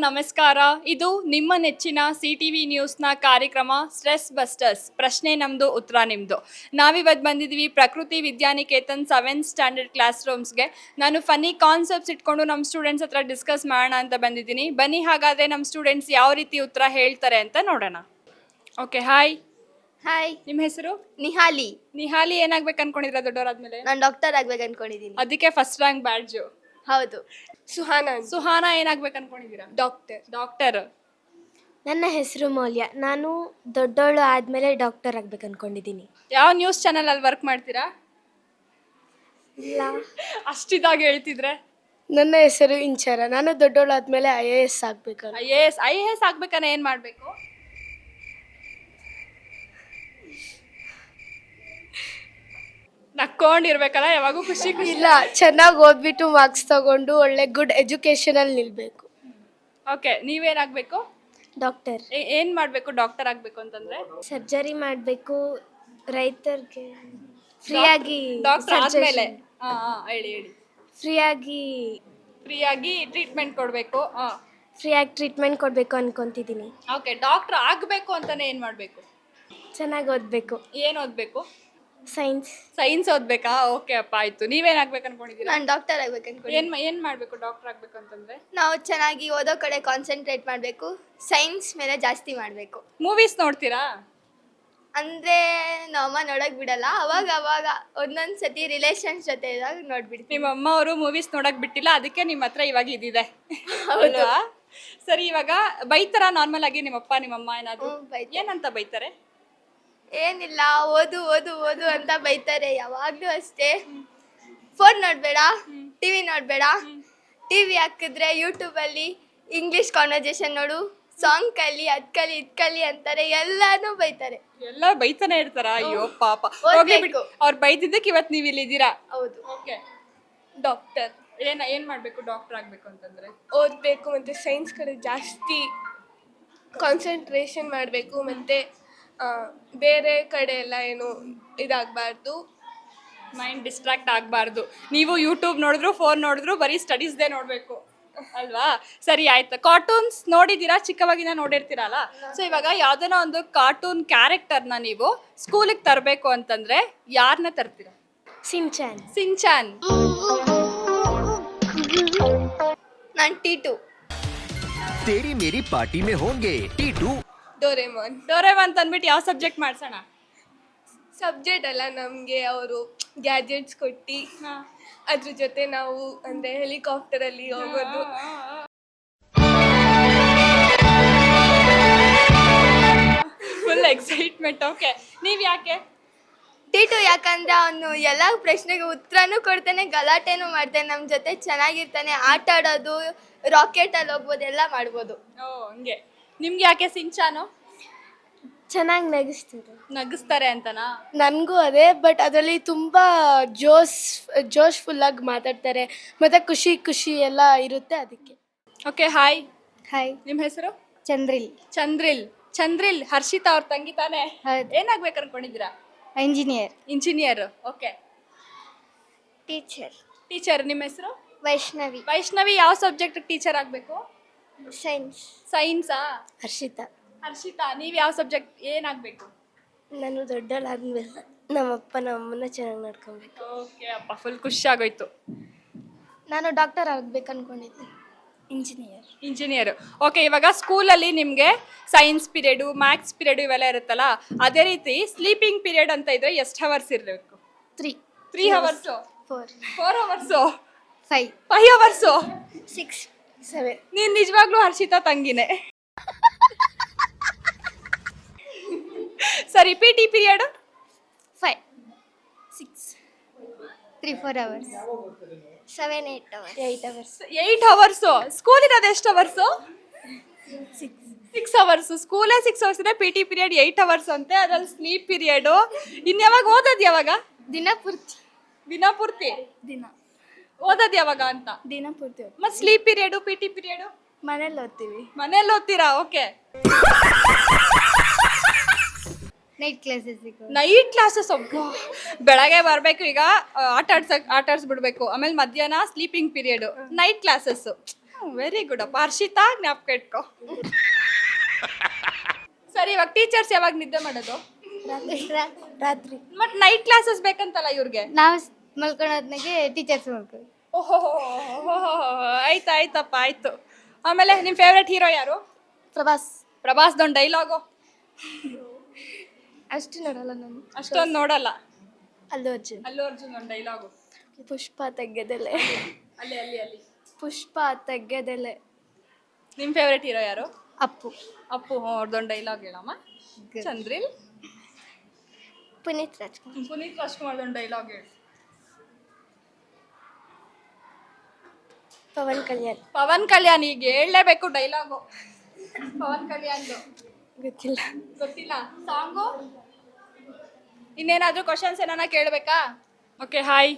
ನಮಸ್ಕಾರ. ಇದು ನಿಮ್ಮ ನೆಚ್ಚಿನ CTV ನ್ಯೂಸ್ನ ಕಾರ್ಯಕ್ರಮ ಸ್ಟ್ರೆಸ್ ಬಸ್ಟರ್ಸ್. ಪ್ರಶ್ನೆ ನಮ್ಮದು, ಉತ್ತರ ನಿಮ್ಮದು. ನಾವಿವತ್ತು ಬಂದಿದ್ದೀವಿ ಪ್ರಕೃತಿ ವಿದ್ಯಾನಿಕೇತನ್ 7th ಸ್ಟ್ಯಾಂಡರ್ಡ್ ಕ್ಲಾಸ್ ರೂಮ್ಸ್ಗೆ. ನಾನು ಫನ್ನಿ ಕಾನ್ಸೆಪ್ಟ್ಸ್ ಇಟ್ಕೊಂಡು ನಮ್ಮ ಸ್ಟೂಡೆಂಟ್ಸ್ ಹತ್ರ ಡಿಸ್ಕಸ್ ಮಾಡೋಣ ಅಂತ ಬಂದಿದ್ದೀನಿ. ಬನ್ನಿ ಹಾಗಾದರೆ ನಮ್ಮ ಸ್ಟೂಡೆಂಟ್ಸ್ ಯಾವ ರೀತಿ ಉತ್ತರ ಹೇಳ್ತಾರೆ ಅಂತ ನೋಡೋಣ. Okay, hi. ಹಾಯ್, ನಿಮ್ಮ ಹೆಸರು? ನಿಹಾಲಿ. ನಿಹಾಲಿ ಏನಾಗ್ಬೇಕು ಅನ್ಕೊಂಡಿದ್ರ ದೊಡ್ಡವರಾದ್ಮೇಲೆ? ನಾನು ಡಾಕ್ಟರ್ ಆಗ್ಬೇಕು ಅನ್ಕೊಂಡಿದ್ದೀನಿ. ಅದಕ್ಕೆ ಫಸ್ಟ್ ರ್ಯಾಂಕ್ ಬ್ಯಾಡ್ಜು. ಹೌದು. ಸುಹಾನಾ ಏನಾಗ್ಬೇಕು ಅನ್ಕೊಂಡಿದ್ದೀರಾ? ಡಾಕ್ಟರ್. ನನ್ನ ಹೆಸರು ಮೌಲ್ಯ. ನಾನು ದೊಡ್ಡೋಳು ಆದಮೇಲೆ ಡಾಕ್ಟರ್ ಆಗ್ಬೇಕು ಅನ್ಕೊಂಡಿದ್ದೀನಿ. ಯಾವ ನ್ಯೂಸ್ ಚಾನಲ್ ಅಲ್ಲಿ ವರ್ಕ್ ಮಾಡ್ತೀರಾ? ಇಲ್ಲ, ಅಷ್ಟಿದಾಗ ಹೇಳ್ತಿದ್ರೆ. ನನ್ನ ಹೆಸರು ಇಂಚರ. ನಾನು ದೊಡ್ಡೋಳು ಆದಮೇಲೆ IAS ಆಗಬೇಕು. IAS ಆಗ್ಬೇಕಾದ್ರೆ ಏನು ಮಾಡಬೇಕು? ನಕ್ಕೊಂಡಿರ್ಬೇಕಲ್ಲ, ಯಾವಾಗೂ ಖುಷಿ ಖುಷಿ. ಇಲ್ಲ, ಚೆನ್ನಾಗಿ ಓದ್ಬಿಟ್ಟು ಮಾರ್ಕ್ಸ್ ತಗೊಂಡು ಒಳ್ಳೆ ಗುಡ್ ಎಜುಕೇಷನಲ್ಲಿ ನಿಲ್ಲಬೇಕು. ಓಕೆ, ನೀವೇನಾಗಬೇಕು? ಡಾಕ್ಟರ್. ಏನು ಮಾಡಬೇಕು ಡಾಕ್ಟರ್ ಆಗಬೇಕು ಅಂತಂದ್ರೆ? ಸರ್ಜರಿ ಮಾಡಬೇಕು, ರೈತರಿಗೆ ಫ್ರೀಯಾಗಿ. ಡಾಕ್ಟರ್ ಆದಮೇಲೆ ಹೇಳಿ ಫ್ರೀಯಾಗಿ ಟ್ರೀಟ್ಮೆಂಟ್ ಕೊಡಬೇಕು. ಫ್ರೀಯಾಗಿ ಟ್ರೀಟ್ಮೆಂಟ್ ಕೊಡಬೇಕು ಅನ್ಕೊತಿದ್ದೀನಿ. ಓಕೆ, ಡಾಕ್ಟರ್ ಆಗಬೇಕು ಅಂತಾನೆ ಏನು ಮಾಡಬೇಕು? ಚೆನ್ನಾಗಿ ಓದಬೇಕು. ಏನು ಓದಬೇಕು? ಸೈನ್ಸ್ ಓದ್ಬೇಕಾ? ಓಕೆ ಅಪ್ಪ, ಆಯ್ತು. ನೀವೇನಾಗ್ಬೇಕು ಅನ್ಕೊಂಡಿದ್ದೀರಾ? ನಾನು ಡಾಕ್ಟರ್ ಆಗ್ಬೇಕು ಅನ್ಕೊಂಡಿದ್ದೀನಿ. ಏನು ಮಾಡಬೇಕು ಡಾಕ್ಟರ್ ಆಗಬೇಕು ಅಂತಂದ್ರೆ? ನಾವು ಚೆನ್ನಾಗಿ ಓದೋ ಕಡೆ ಕಾನ್ಸಂಟ್ರೇಟ್ ಮಾಡಬೇಕು, ಸೈನ್ಸ್ ಮೇಲೆ ಜಾಸ್ತಿ ಮಾಡಬೇಕು. ಮೂವೀಸ್ ನೋಡ್ತೀರಾ? ಅಂದರೆ ನಮ್ಮಮ್ಮ ನೋಡೋಕೆ ಬಿಡಲ್ಲ. ಅವಾಗ ಒಂದೊಂದು ಸತಿ ರಿಲೇಷನ್ಸ್ ಜೊತೆ ಇದ್ದಾಗ ನೋಡ್ಬಿಡ್ತೀವಿ. ನಿಮ್ಮ ಅಮ್ಮ ಅವರು ಮೂವೀಸ್ ನೋಡಕ್ ಬಿಟ್ಟಿಲ್ಲ, ಅದಕ್ಕೆ ನಿಮ್ಮ ಹತ್ರ ಇವಾಗ ಇದಿದೆ. ಹೌದಾ? ಸರಿ, ಇವಾಗ ಬೈತಾರ ನಾರ್ಮಲ್ ಆಗಿ ನಿಮ್ಮಪ್ಪ ನಿಮ್ಮಮ್ಮ ಏನಾದ್ರು? ಏನಂತ ಬೈತಾರೆ? ಏನಿಲ್ಲ, ಓದು ಓದು ಓದು ಅಂತ ಬೈತಾರೆ ಯಾವಾಗಲೂ ಅಷ್ಟೇ. ಫೋನ್ ನೋಡಬೇಡ, TV ನೋಡಬೇಡ, TV ಹಾಕಿದ್ರೆ ಯೂಟ್ಯೂಬಲ್ಲಿ ಇಂಗ್ಲೀಷ್ ಕಾನ್ವರ್ಸೇಷನ್ ನೋಡು, ಸಾಂಗ್ ಕಲಿ, ಅದ್ ಕಲಿ ಇದ್ ಕಲಿ ಅಂತಾರೆ. ಎಲ್ಲಾನು ಬೈತಾರೆ. ಎಲ್ಲ ಬೈತಾನೆ ಇರ್ತಾರ? ಅಯ್ಯೋ ಪಾಪ. ಹೋಗ್ಲಿ ಬಿಡಿ, ಅವ್ರು ಬೈದಿದ್ದಕ್ಕೆ ಇವತ್ತು ನೀವು ಇಲ್ಲಿದ್ದೀರಾ. ಹೌದು. ಓಕೆ, ಡಾಕ್ಟರ್ ಏನ್ ಮಾಡ್ಬೇಕು ಡಾಕ್ಟರ್ ಆಗ್ಬೇಕು ಅಂತಂದ್ರೆ? ಓದಬೇಕು, ಮತ್ತು ಸೈನ್ಸ್ ಕಡೆ ಜಾಸ್ತಿ ಕಾನ್ಸಂಟ್ರೇಷನ್ ಮಾಡಬೇಕು, ಮತ್ತು ಬೇರೆ ಕಡೆ ಎಲ್ಲ ಏನು ಇದಾಗಬಾರ್ದು, ಮೈಂಡ್ ಡಿಸ್ಟ್ರಾಕ್ಟ್ ಆಗಬಾರ್ದು. ನೀವು ಯೂಟ್ಯೂಬ್ ನೋಡಿದ್ರು, ಫೋನ್ ನೋಡಿದ್ರು, ಬರೀ ಸ್ಟಡೀಸ್ದೇ ನೋಡಬೇಕು ಅಲ್ವಾ? ಸರಿ, ಆಯ್ತು. ಕಾರ್ಟೂನ್ಸ್ ನೋಡಿದ್ದೀರಾ? ಚಿಕ್ಕವಾಗಿನ ನೋಡಿರ್ತೀರಲ್ಲ. ಸೊ ಇವಾಗ ಯಾವ್ದಾನ ಒಂದು ಕಾರ್ಟೂನ್ ಕ್ಯಾರೆಕ್ಟರ್ನ ನೀವು ಸ್ಕೂಲಿಗೆ ತರಬೇಕು ಅಂತಂದ್ರೆ ಯಾರನ್ನ ತರ್ತೀರಾ? ಸಿಂಚಾನ್. ನಾನು T2. तेरी मेरी पार्टी में होंगे T2. ಡೋರೇಮಾನ್ ತಂದ್ಬಿಟ್ಟು ಯಾವ ಸಬ್ಜೆಕ್ಟ್ ಮಾಡ್ಸೋಣ? ಸಬ್ಜೆಕ್ಟ್ ಅಲ್ಲ, ನಮಗೆ ಅವರು ಗ್ಯಾಜೆಟ್ಸ್ ಕೊಟ್ಟು ಅದ್ರ ಜೊತೆ ನಾವು ಅಂದರೆ ಹೆಲಿಕಾಪ್ಟರಲ್ಲಿ ಹೋಗೋದು. Full excitement. ಓಕೆ, ನೀವು ಯಾಕೆ T2? ಯಾಕಂದ್ರೆ ಅವನು ಎಲ್ಲ ಪ್ರಶ್ನೆಗೆ ಉತ್ತರನೂ ಕೊಡ್ತಾನೆ, ಗಲಾಟೆನೂ ಮಾಡ್ತಾನೆ, ನಮ್ಮ ಜೊತೆ ಚೆನ್ನಾಗಿರ್ತಾನೆ, ಆಟ ಆಡೋದು, ರಾಕೆಟಲ್ಲಿ ಹೋಗ್ಬೋದು, ಎಲ್ಲ ಮಾಡ್ಬೋದು. ಹಂಗೆ. ನಿಮ್ಗೆ ಯಾಕೆ ಸಿಂಚಾನು? ಚೆನ್ನಾಗಿ ನಗಿಸ್ತಾರೆ ಅಂತನಾ? ನನಗೂ ಅದೇ, ಬಟ್ ಅದರಲ್ಲಿ ತುಂಬ ಜೋಶ್ಫುಲ್ಲಾಗಿ ಮಾತಾಡ್ತಾರೆ, ಮತ್ತು ಖುಷಿ ಎಲ್ಲ ಇರುತ್ತೆ, ಅದಕ್ಕೆ. Okay, hi. ಹಾಯ್, ನಿಮ್ಮ ಹೆಸರು? ಚಂದ್ರಿಲ್. ಹರ್ಷಿತಾ ಅವ್ರ ತಂಗಿ ತಾನೆ? ಹೌದು. ಏನಾಗ್ಬೇಕು ಅನ್ಕೊಂಡಿದ್ದೀರಾ? ಇಂಜಿನಿಯರ್. ಓಕೆ. ಟೀಚರ್. ನಿಮ್ಮ ಹೆಸರು? ವೈಷ್ಣವಿ. ಯಾವ ಸಬ್ಜೆಕ್ಟ್ ಟೀಚರ್ ಆಗಬೇಕು? ಸೈನ್ಸಾ? ಹರ್ಷಿತಾ, ನೀವು ಯಾವ ಸಬ್ಜೆಕ್ಟ್ ಏನಾಗಬೇಕು? ನಾನು ದೊಡ್ಡೋಳಾದ್ಮೇಲೆ ನಮ್ಮಪ್ಪ ನಮ್ಮನ್ನ ಚೆನ್ನಾಗಿ ನೋಡ್ಕೊಬೇಕು. ಓಕೆ ಅಪ್ಪ, ಫುಲ್ ಖುಷಿ ಆಗೋಯ್ತು. ನಾನು ಡಾಕ್ಟರ್ ಆಗ್ಬೇಕು ಅನ್ಕೊಂಡಿದ್ದೀನಿ. ಇಂಜಿನಿಯರ್. ಓಕೆ, ಇವಾಗ ಸ್ಕೂಲಲ್ಲಿ ನಿಮಗೆ ಸೈನ್ಸ್ ಪೀರಿಯಡು, ಮ್ಯಾಥ್ಸ್ ಪೀರಿಯಡು ಇವೆಲ್ಲ ಇರುತ್ತಲ್ಲ, ಅದೇ ರೀತಿ ಸ್ಲೀಪಿಂಗ್ ಪೀರಿಯಡ್ ಅಂತ ಇದ್ರೆ ಎಷ್ಟು ಅವರ್ಸ್ ಇರಬೇಕು? 3 ಅವರ್ಸು? 4 ಅವರ್ಸು? 5 ಅವರ್ಸು? 6 7. ನೀನು ನಿಜವಾಗ್ಲೂ ಹರ್ಷಿತಾ ತಂಗಿನೇ. ಸರಿ, PT period? 5 6 3 4 hours 7 8 hours 8 hours 8 hours. School ಇರೋದು ಎಷ್ಟು ಅವರ್ಸು? 6 ಅವರ್ಸು. ಸ್ಕೂಲೇ 6 ಅವರ್ಸ್ ಇದೆ, PT ಪೀರಿಯಡ್ 8 ಅವರ್ಸ್ ಅಂತೆ. ಅದ್ರಲ್ಲಿ ಸ್ಲೀಪ್ ಪೀರಿಯಡು. ಇನ್ಯಾವಾಗ ಓದೋದು ಯಾವಾಗ? ದಿನಪೂರ್ತಿ ಓದೋದು ಯಾವಾಗ ಅಂತ? ದಿನಪೂರ್ತಿ. ಮತ್ತೆ ಸ್ಲೀಪ್ ಪೀರಿಯಡು, PT ಪೀರಿಯಡು ಮನೇಲಿ ಓದ್ತೀವಿ. ಮನೇಲಿ ಓದ್ತೀರಾ? ಓಕೆ. ನೈಟ್ ಕ್ಲಾಸಸ್ ಬೆಳಗ್ಗೆ ಬರಬೇಕು. ಈಗ ಆಟ ಆಡ್ಸ್ಬಿಡ್ಬೇಕು, ಆಮೇಲೆ ಮಧ್ಯಾಹ್ನ sleeping period, night classes. Very good ಅಪ್ಪ. ಹರ್ಷಿತಾ ಜ್ಞಾಪಕ ಇಟ್ಕೋ. ಸರಿ, ಇವಾಗ ಟೀಚರ್ಸ್ ಯಾವಾಗ ನಿದ್ದೆ ಮಾಡೋದು? ರಾತ್ರಿ ಮತ್ ನೈಟ್ ಕ್ಲಾಸಸ್ ಬೇಕಂತಲ್ಲ ಇವ್ರಿಗೆ. ನಾವು ಮಲ್ಕೊಳ್ಳೋದ್ನಾಗೆ ಟೀಚರ್ಸ್ ಮಲ್ಕೊಳ್ಳಿ. ಓಹೋ, ಆಯ್ತಪ್ಪ, ಆಯ್ತು. ಆಮೇಲೆ ನಿಮ್ ಫೇವ್ರೆಟ್ ಹೀರೋ ಯಾರು? ಪ್ರಭಾಸ್ದೊಂದು ಡೈಲಾಗು. ಅಷ್ಟು ನೋಡಲ್ಲ ನಾನು. ಅಷ್ಟೊಂದು ನೋಡಲ್ಲ. ಅಲ್ಲು ಅರ್ಜುನ್. ಅಲ್ಲು ಅರ್ಜುನ್ ಒಂದು ಡೈಲಾಗು. ಪುಷ್ಪ ತೆಗ್ಗದೆಲೆ. ಅಲ್ಲಿ ಪುಷ್ಪ ತೆಗ್ಗದೆಲೆ. ನಿಮ್ ಫೇವ್ರೆಟ್ ಹೀರೋ ಯಾರು? ಅಪ್ಪು. ಅವ್ರದ್ದೊಂದು ಡೈಲಾಗ್ ಹೇಳಮ್ಮ. ಚಂದ್ರಿಲ್. ಪುನೀತ್ ರಾಜ್ಕುಮಾರ್. ಪುನೀತ್ ರಾಜ್ಕುಮಾರ್ದೊಂದು ಡೈಲಾಗ್ ಹೇಳಿ. ಪವನ್ ಕಲ್ಯಾಣ್ ಈಗ ಹೇಳಲೇಬೇಕು ಡೈಲಾಗು. ಪವನ್ ಕಲ್ಯಾಣ್ದು ಗೊತ್ತಿಲ್ಲ. ಸಾಂಗು. ಇನ್ನೇನಾದ್ರೂ ಕ್ವಶನ್ಸ್ ಏನಾನ ಕೇಳಬೇಕಾ? Okay, hi.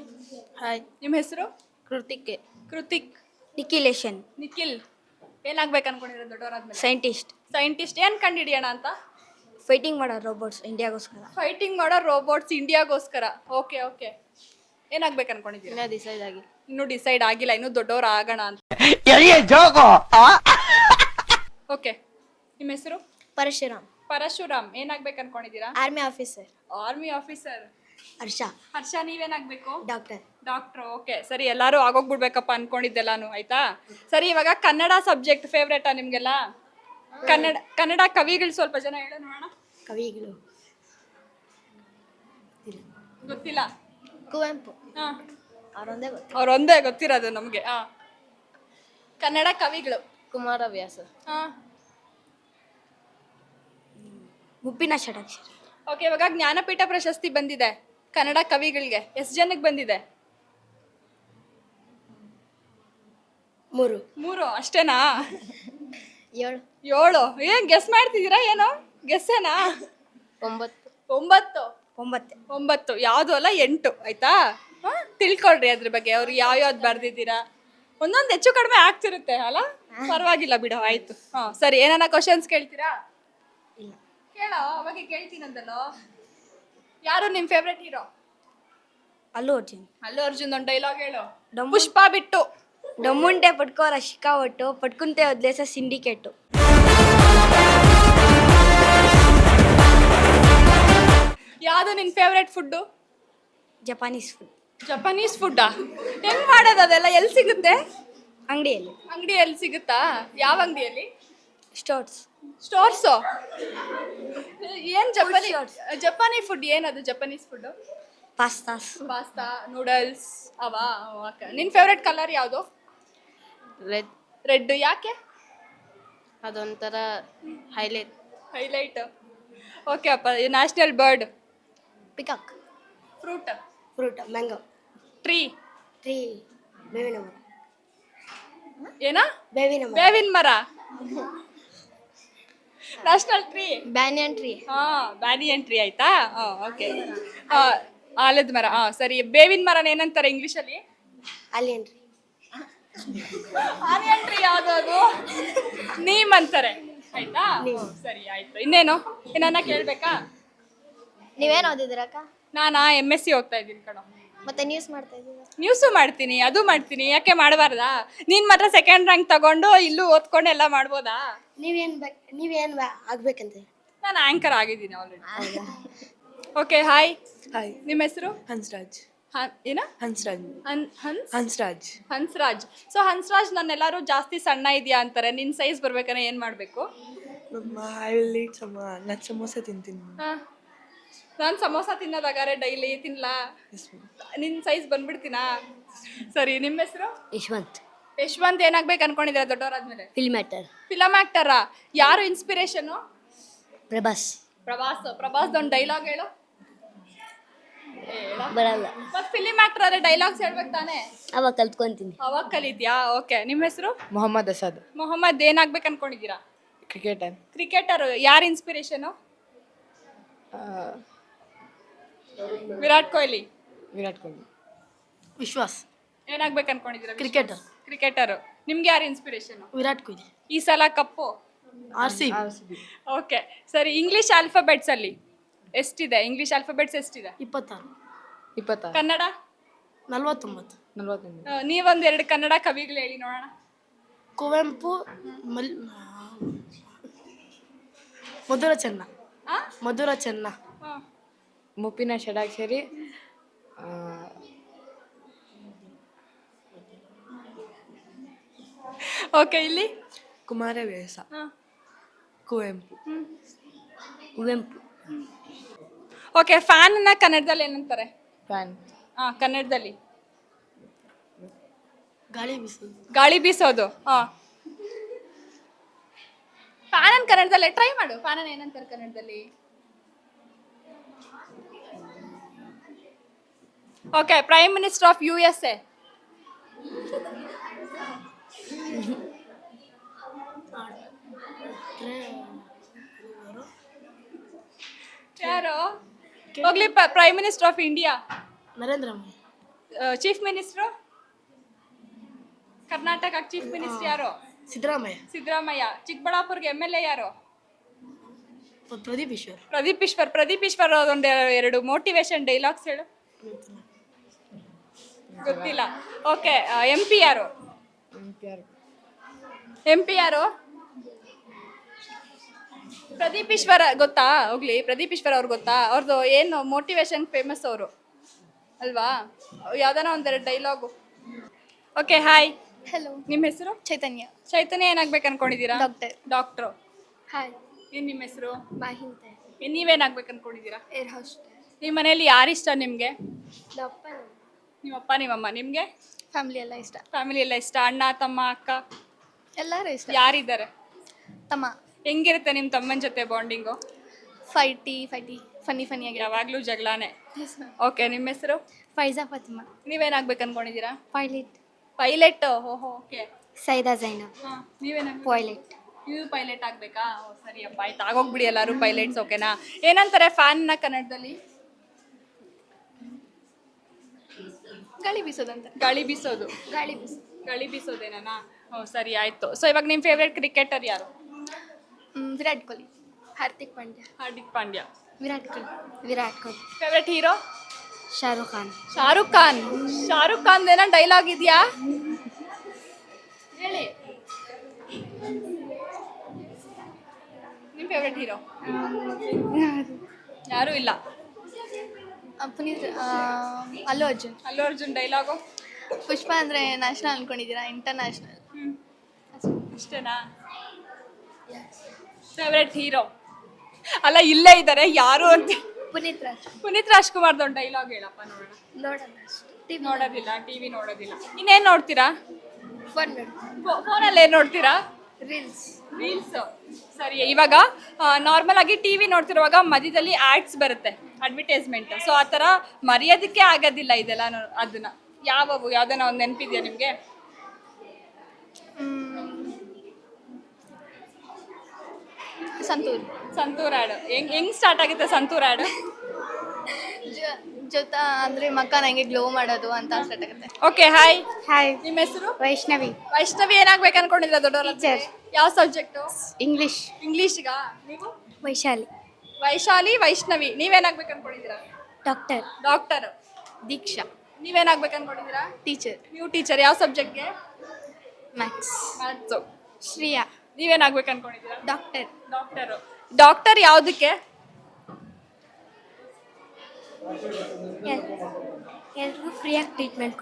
ನಿಮ್ಮ ಹೆಸರು? ಕೃತಿಕ್. ನಿಖಿಲ್ ಏನಾಗ್ಬೇಕು ಅನ್ಕೊಂಡಿರೋ ದೊಡ್ಡವರಾದ್ಮೇಲೆ? ಸೈಂಟಿಸ್ಟ್. ಏನ್ ಕಂಡಿಡಿಯೋಣ ಅಂತ? ಫೈಟಿಂಗ್ ಮಾಡೋ ರೋಬೋಟ್ಸ್ ಇಂಡಿಯಾಗೋಸ್ಕರ. ಫೈಟಿಂಗ್ ಮಾಡೋ ರೋಬೋಟ್ಸ್ ಇಂಡಿಯಾಗೋಸ್ಕರ. ಓಕೆ. ಏನಾಗ್ಬೇಕು ಅನ್ಕೊಂಡಿದ್ದೀರಾ? ಇನ್ನೂ ಡಿಸೈಡ್ ಆಗಿಲ್ಲ, ಇನ್ನೂ ದೊಡ್ಡವ್ರು ಆಗೋಣ ಅಂತ. ಓಕೆ, ನಿಮ್ಮ ಹೆಸರು? ಪರಶುರಾಮ್. ಏನಾಗ್ಬೇಕು ಅನ್ಕೊಂಡಿದ್ದೀರಾ? Army officer. ಹರ್ಷ ನೀವೇನಾಗ್ಬೇಕು? ಡಾಕ್ಟರ್. ಓಕೆ, ಸರಿ, ಎಲ್ಲಾರು ಆಗೋಗ್ಬಿಡ್ಬೇಕಪ್ಪ ಅನ್ಕೊಂಡಿದ್ದೆಲ್ಲಾನು. ಆಯ್ತಾ? ಸರಿ, ಇವಾಗ ಕನ್ನಡ ಸಬ್ಜೆಕ್ಟ್ ಫೇವ್ರೇಟಾ ನಿಮ್ಗೆಲ್ಲ? ಕನ್ನಡ ಕವಿಗಳು ಸ್ವಲ್ಪ ಜನ ಹೇಳೋ ನೋಡೋಣ. ಕವಿಗಳು ಗೊತ್ತಿಲ್ಲ. ಕುವೆಂಪು. ಹಾ, ಅವರೊಂದೇ ಗೊತ್ತು. ಗೊತ್ತಿರೋದು ನಮ್ಗೆ. ಕನ್ನಡ ಕವಿಗಳು. ಕುಮಾರವ್ಯಾಸ. ಹಾ, ಮುಪ್ಪಿನ ಷಡಕ್ಷರ. ಓಕೆ, ಇವಾಗ ಜ್ಞಾನಪೀಠ ಪ್ರಶಸ್ತಿ ಬಂದಿದೆ ಕನ್ನಡ ಕವಿಗಳಿಗೆ. ಎಷ್ಟು ಜನಕ್ಕೆ ಬಂದಿದೆ? 3 ಅಷ್ಟೇನಾ? 7. ಏನ್ ಗೆಸ್ ಮಾಡ್ತಿದ್ದೀರಾ? ಏನೋ ಗೆಸ್ಸೇನಾ? 9. ಯಾವುದು ಅಲ್ಲ, 8. ಆಯ್ತಾ? ತಿಳ್ಕೊಳ್ರಿ ಅದ್ರ ಬಗ್ಗೆ. ಅವ್ರು ಯಾವ್ಯಾವ್ದು ಬರ್ದಿದ್ದೀರಾ. ಒಂದೊಂದು ಹೆಚ್ಚು ಕಡಿಮೆ ಆಗ್ತಿರುತ್ತೆ ಅಲ್ಲ. ಪರವಾಗಿಲ್ಲ ಬಿಡು, ಆಯ್ತು. ಸರಿ, ಏನಾನ ಕ್ವಶನ್ಸ್ ಕೇಳ್ತೀರಾ? ಕೇಳೋ, ಅವಾಗ ಕೇಳ್ತೀನಂದಲ್ಲೋ. ಯಾರು ನಿಮ್ ಫೇವ್ರೆಟ್ ಹೀರೋ? ಅಲ್ಲು ಅರ್ಜುನ್ ಒಂದು ಡೈಲಾಗ್ ಹೇಳು. ಪುಷ್ಪ ಬಿಟ್ಟು. ಡಮ್ಮುಂಟೆ ಪಟ್ಕೋರ ಶಿಕಾವಟ್ಟು ಪಟ್ಕುಂತೆ ಒದ್ಲೇಸ ಸಿಂಡಿಕೇಟು. ಯಾವುದು ನಿನ್ ಫೇವ್ರೆಟ್ ಫುಡ್ಡು? ಜಪಾನೀಸ್ ಫುಡ್ಡಾ? ಹೆಂಗ್ ಮಾಡೋದು ಅದೆಲ್ಲ? ಎಲ್ಲಿ ಸಿಗುತ್ತೆ? ಅಂಗಡಿಯಲ್ಲಿ ಸಿಗುತ್ತಾ? ಯಾವ ಅಂಗಡಿಯಲ್ಲಿ? ಸ್ಟೋರ್ಸು. ಏನ್ ಜಪಾನಿ ಫುಡ್ ಏನದು? ಜಪಾನೀಸ್ ಫುಡ್ ಪಾಸ್ತಾ, ನೂಡಲ್ಸ್ ಅವ. ನಿನ್ ಫೇವ್ರೆಟ್ ಕಲರ್ ಯಾವುದು? ರೆಡ್. ಯಾಕೆ? ಅದೊಂಥರ ಹೈಲೈಟ್. ಓಕೆ ಅಪ್ಪ. National bird? Peacock. Fruit mango. Tree ಬೇವಿನ ಮರ. ಏನ? ಬೇವಿನ ಮರ. National tree? Banyan tree. Banyan tree. ಆಯ್ತಾ? ಓಕೆ. ಆಲದ ಮರ. ಸರಿ, ಬೇವಿನ ಮರನ ಏನಂತಾರೆ ಇಂಗ್ಲಿಷಲ್ಲಿ? ಆಲಿಯನ್ ಟ್ರೀ. ಯಾವ್ದು ಅದು? ನೀಮ್ ಅಂತಾರೆ. ಆಯ್ತಾ? ಸರಿ, ಆಯ್ತು. ಇನ್ನೇನು ಏನಾನ ಕೇಳ್ಬೇಕಾ? ನೀವೇನು ಓದಿದ್ರಕ್ಕ? ನಾನಾ MSc ಹೋಗ್ತಾ ಇದ್ದೀನಿ ಕಣೋ. ಮತ್ತೆ ನ್ಯೂಸ್ ಮಾಡ್ತಾ ಇದ್ದೀರಾ? ನ್ಯೂಸು ಮಾಡ್ತೀನಿ, ಅದು ಮಾಡ್ತೀನಿ. ಯಾಕೆ ಮಾಡಬಾರ್ದಾ? ನೀನ್ ಮಾತ್ರ ಸೆಕೆಂಡ್ ರ್ಯಾಂಕ್ ತಗೊಂಡು ಇಲ್ಲೂ ಓದ್ಕೊಂಡು ಎಲ್ಲ ಮಾಡ್ಬೋದಾ? ನೀವೇನ್ ಆಗ್ಬೇಕಂತ? ನಾನು ಆಂಕರ್ ಆಗಿದ್ದೀನಿ ಆಲ್ರೆಡಿ. Okay, hi. ನಿಮ್ಮ ಹೆಸರು? ಹನ್ಸ್ರಾಜ್. ಏನ? ಹನ್ಸ್ರಾಜ್. ಸೊ ಹನ್ಸ್ರಾಜ್, ನನ್ನೆಲ್ಲರೂ ಜಾಸ್ತಿ ಸಣ್ಣ ಇದೆಯಾ ಅಂತಾರೆ. ನಿನ್ ಸೈಜ್ ಬರ್ಬೇಕಂದ್ರೆ ಏನ್ ಮಾಡ್ಬೇಕು? ನಾನು ಸಮೋಸ ತಿಂತೀನಿ. ನಾನು ಸಮೋಸ ತಿನ್ನೋದಾಗಾರೆ ಡೈಲಿ ತಿನ್ಲಾ? ನಿನ್ ಸೈಜ್ ಬಂದ್ಬಿಡ್ತೀನಾ? ಸರಿ, ನಿಮ್ಮ ಹೆಸರು? ಯಶವಂತ್. ಏನಾಗ್ಬೇಕು ಅನ್ಕೊಂಡಿದ್ದೀರಾ ದೊಡ್ಡವರಾದ್ಮೇಲೆ? ಫಿಲಮ್ ಆಕ್ಟರಾ? ಯಾರು ಇನ್ಸ್ಪಿರೇಷನು? ಪ್ರಭಾಸ್ದೊಂದು ಡೈಲಾಗ್ ಹೇಳು. ಮತ್ತೆ ಫಿಲಿಮ್ ಆಕ್ಟರ್ ಆದ್ರೆ ಡೈಲಾಗ್ಸ್ ಹೇಳ್ಬೇಕು ತಾನೆ? ಅವಾಗ ಕಲ್ತ್ಕೊಂತೀನಿ. ಅವಾಗ ಕಲಿದ್ಯಾ? ಓಕೆ, ನಿಮ್ಮ ಹೆಸರು? ಮೊಹಮ್ಮದ್ ಅಸಾದ್. ಏನಾಗ್ಬೇಕು ಅನ್ಕೊಂಡಿದ್ದೀರಾ? ಕ್ರಿಕೆಟರ್. ಯಾರು ಇನ್ಸ್ಪಿರೇಷನು? ವಿರಾಟ್ ಕೊಹ್ಲಿ. ವಿಶ್ವಾಸ್. ಏನಾಗ್ಬೇಕು ಅನ್ಕೊಂಡಿದ್ದೀರಾ? ಕ್ರಿಕೆಟರ್. ನಿಮ್ಗೆ ಯಾರು ಇನ್ಸ್ಪಿರೇಷನು? ವಿರಾಟ್ ಕೊಹ್ಲಿ. ಈ ಸಲ ಕಪ್ಪು? ಓಕೆ, ಸರಿ. ಇಂಗ್ಲಿಷ್ ಆಲ್ಫಾಬೆಟ್ಸ್ ಅಲ್ಲಿ ಎಷ್ಟಿದೆ? 26. ಕನ್ನಡ? 49. ನೀವೊಂದೆರಡು ಕನ್ನಡ ಕವಿಗಳು ಹೇಳಿ ನೋಡೋಣ. ಕುವೆಂಪು ಮಲ್ ಮಧುರ ಚೆನ್ನ ಆ? ಮಧುರ ಚೆನ್ನ ಹಾ. ಮುಪ್ಪಿನ ಷಡಾಕ್ಷರಿ ಓಕೆ ಇಲ್ಲಿ ಕುಮಾರವ್ಯಾಸ ಹಾ. ಕುವೆಂಪು ಕುವೆಂಪು ಓಕೆ ಫ್ಯಾನ್ನ ಕನ್ನಡದಲ್ಲಿ ಏನಂತಾರೆ? ಫ್ಯಾನ್ ಕನ್ನಡದಲ್ಲಿ ಗಾಳಿ ಬೀಸೋದು ಗಾಳಿ ಬೀಸೋದು. ಫ್ಯಾನ್ ಕನ್ನಡದಲ್ಲಿ ಟ್ರೈ ಮಾಡು. ಫ್ಯಾನ್ ಏನಂತಾರೆ ಕನ್ನಡದಲ್ಲಿ? Okay, prime minister of USA. ಯಾರು? ಹೋಗ್ಲಿ, prime minister of India. Narendra Modi chief minister Karnataka chief minister ಯಾರು? ಸಿದ್ದರಾಮಯ್ಯ ಸಿದ್ದರಾಮಯ್ಯ. ಚಿಕ್ಕಬಳ್ಳಾಪುರ್ಗೆ MLA ಯಾರು? ಪ್ರದೀಪ್ ಈಶ್ವರ್ ಪ್ರದೀಪ್ ಈಶ್ವರ್ ಒಂದ್ ಎರಡು ಮೋಟಿವೇಶನ್ ಡೈಲಾಗ್ಸ್ ಹೇಳು. ಗೊತ್ತಿಲ್ಲ. ಓಕೆ, MP ಯಾರು? MP ಯಾರು? ಪ್ರದೀಪ್ ಈಶ್ವರ ಗೊತ್ತಾ? ಹೋಗ್ಲಿ, ಪ್ರದೀಪ್ ಈಶ್ವರ್ ಅವ್ರು ಗೊತ್ತಾ? ಅವ್ರದ್ದು ಏನು ಮೋಟಿವೇಶನ್ ಫೇಮಸ್ ಅವರು ಅಲ್ವಾ? ಯಾವ್ದಾನ ಒಂದೆರಡು ಡೈಲಾಗು. Okay, hi. ಹಲೋ, ನಿಮ್ಮ ಹೆಸರು? ಚೈತನ್ಯ. ಚೈತನ್ಯ ಏನಾಗ್ಬೇಕು ಅನ್ಕೊಂಡಿದ್ದೀರಾ? ಡಾಕ್ಟ್ರು. ಹಾಯ್, ಏನ್ ನಿಮ್ಮ ಹೆಸರು? ಮಾಹಿಂತೆ. ನೀವೇನಾಗ್ಬೇಕು ಅನ್ಕೊಂಡಿದ್ದೀರಾ? Air hostess. ನಿಮ್ಮ ಮನೇಲಿ ಯಾರು ಇಷ್ಟ ನಿಮ್ಗೆ? ದಪ್ಪ ನಿಮ್ಮಪ್ಪ ನಿಮ್ಮಮ್ಮ. ನಿಮ್ಗೆ? ಫ್ಯಾಮಿಲಿ ಎಲ್ಲ ಇಷ್ಟ. ಫ್ಯಾಮಿಲಿ ಎಲ್ಲ ಇಷ್ಟ. ಅಣ್ಣ ತಮ್ಮ ಅಕ್ಕ ಎಲ್ಲರೂ ಇಷ್ಟ. ಯಾರಿದ್ದಾರೆ? ತಮ್ಮ. ಹೆಂಗಿರುತ್ತೆ ನಿಮ್ಮ ತಮ್ಮನ ಜೊತೆ ಬಾಂಡಿಂಗು? ಫೈಟಿ ಫನಿ ಆಗಿ. ಯಾವಾಗ್ಲೂ ಜಗಳಾನೆ. ಓಕೆ, ನಿಮ್ಮ ಹೆಸರು? ಫೈಜಾ ಫಾತಿಮಾ. ನೀವೇನಾಗ್ಬೇಕು ಅನ್ಕೊಂಡಿದ್ದೀರಾ? ಪೈಲಟ್. ಓಹೋ, ಓಕೆ. ಸೈದಾ ಜೈನಬ್ ನೀವೇನಾಗ್ಬೇಕು? ಪೈಲಟ್. ನೀವು ಪೈಲಟ್ ಆಗ್ಬೇಕಾ? ಸರಿಯಪ್ಪ, ಆಯ್ತು, ಆಗೋಗ್ಬಿಡಿ ಎಲ್ಲರೂ ಪೈಲಟ್ಸ್. ಓಕೆನಾ? ಏನಂತಾರೆ ಫ್ಯಾನ್ನ ಕನ್ನಡದಲ್ಲಿ? ಗಾಳಿ ಬೀಸೋದಂತ. ಗಾಳಿ ಬೀಸೋದು. ಗಾಳಿ ಬೀಸೋದೇನಾ? ಸರಿ, ಆಯ್ತು. ಸೊ ಇವಾಗ ನಿಮ್ಮ ಫೇವ್ರೆಟ್ ಕ್ರಿಕೆಟರ್ ಯಾರು? ವಿರಾಟ್ ಕೊಹ್ಲಿ. ಹಾರ್ದಿಕ್ ಪಾಂಡ್ಯ. ವಿರಾಟ್ ಕೊಹ್ಲಿ. Favourite hero? ಶಾರುಖ್ ಖಾನ್. ಶಾರುಖ್ ಖಾನ್ ಏನೋ ಡೈಲಾಗ್ ಇದೆಯಾ? ಹೇಳಿ. ನಿಮ್ಮ ಫೇವ್ರೆಟ್ ಹೀರೋ ಯಾರು ಇಲ್ಲ? ಪುನೀತ್. ಅಲ್ಲು ಅರ್ಜುನ್ ಡೈಲಾಗು? ಪುಷ್ಪ ಅಂದರೆ ನ್ಯಾಷನಲ್ ಅನ್ಕೊಂಡಿದ್ದೀರಾ? ಇಂಟರ್ನ್ಯಾಷನಲ್. ಇಷ್ಟೇನಾ? ಫೇವ್ರೆಟ್ ಹೀರೋ ಅಲ್ಲ, ಇಲ್ಲೇ ಇದ್ದಾರೆ ಯಾರು ಅಂತ. ಪುನೀತ್ ರಾಜ್ಕುಮಾರ್ದು ಒಂದು ಡೈಲಾಗ್ ಹೇಳಪ್ಪ ನೋಡೋಣ. ನೋಡೋದಿಲ್ಲ, ಟಿವಿ ನೋಡೋದಿಲ್ಲ. ಇನ್ನೇನು ನೋಡ್ತೀರಾ? ಫೋನಲ್ಲಿ ಏನು ನೋಡ್ತೀರಾ? ರೀಲ್ಸ್. ಸರಿ, ಇವಾಗ ನಾರ್ಮಲ್ ಆಗಿ ಟಿವಿ ನೋಡ್ತಿರುವಾಗ ಮಧ್ಯದಲ್ಲಿ ಆಡ್ಸ್ ಬರುತ್ತೆ, ಅಡ್ವರ್ಟೈಸ್ಮೆಂಟ್. ಸೊ ಆ ಥರ ಮರೆಯೋದಕ್ಕೆ ಆಗೋದಿಲ್ಲ ಇದೆಲ್ಲ. ಅದನ್ನ ಯಾವ್ದನ್ನ ಒಂದು ನೆನಪಿದೆಯಾ ನಿಮಗೆ? ಸಂತೂರ್ ಆ್ಯಡ್. ಹೆಂಗ್ ಸ್ಟಾರ್ಟ್ ಆಗುತ್ತೆ ಸಂತೂರ್ ಆ್ಯಡ್? ಜೊತೆ ಅಂದರೆ ಮಕ್ಕ ನಂಗೆ ಗ್ಲೋ ಮಾಡೋದು ಅಂತ ಸ್ಟಾರ್ಟ್ ಆಗುತ್ತೆ. Okay, hi. ನಿಮ್ಮ ಹೆಸರು? ವೈಷ್ಣವಿ. ಏನಾಗ್ಬೇಕು ಅನ್ಕೊಂಡಿದ್ರ ದೊಡ್ಡವ್ರ? ಯಾವ ಸಬ್ಜೆಕ್ಟು? ಇಂಗ್ಲಿಷ್ಗಾ? ನೀವು? ವೈಷ್ಣವಿ. ನೀವೇನಾಗ್ಬೇಕು ಅನ್ಕೊಂಡಿದ್ದೀರಾ? ಡಾಕ್ಟರ್. ದೀಕ್ಷಾ. ನೀವೇನಾಗ್ಬೇಕು ಅನ್ಕೊಂಡಿದ್ದೀರಾ? ನೀವು ಟೀಚರ್. ಯಾವ ಸಬ್ಜೆಕ್ಟ್ಗೆ? ಮ್ಯಾಥ್ಸ್. ಶ್ರೀಯಾ. ನೀವೇನಾಗ್ಬೇಕು ಅನ್ಕೊಂಡಿದ್ದೀರಾ? ಡಾಕ್ಟರ್. ಡಾಕ್ಟರ್ ಯಾವುದಕ್ಕೆ? ಎಲ್ರಿಗೂ ಫ್ರೀಯಾಗಿ ಟ್ರೀಟ್ಮೆಂಟ್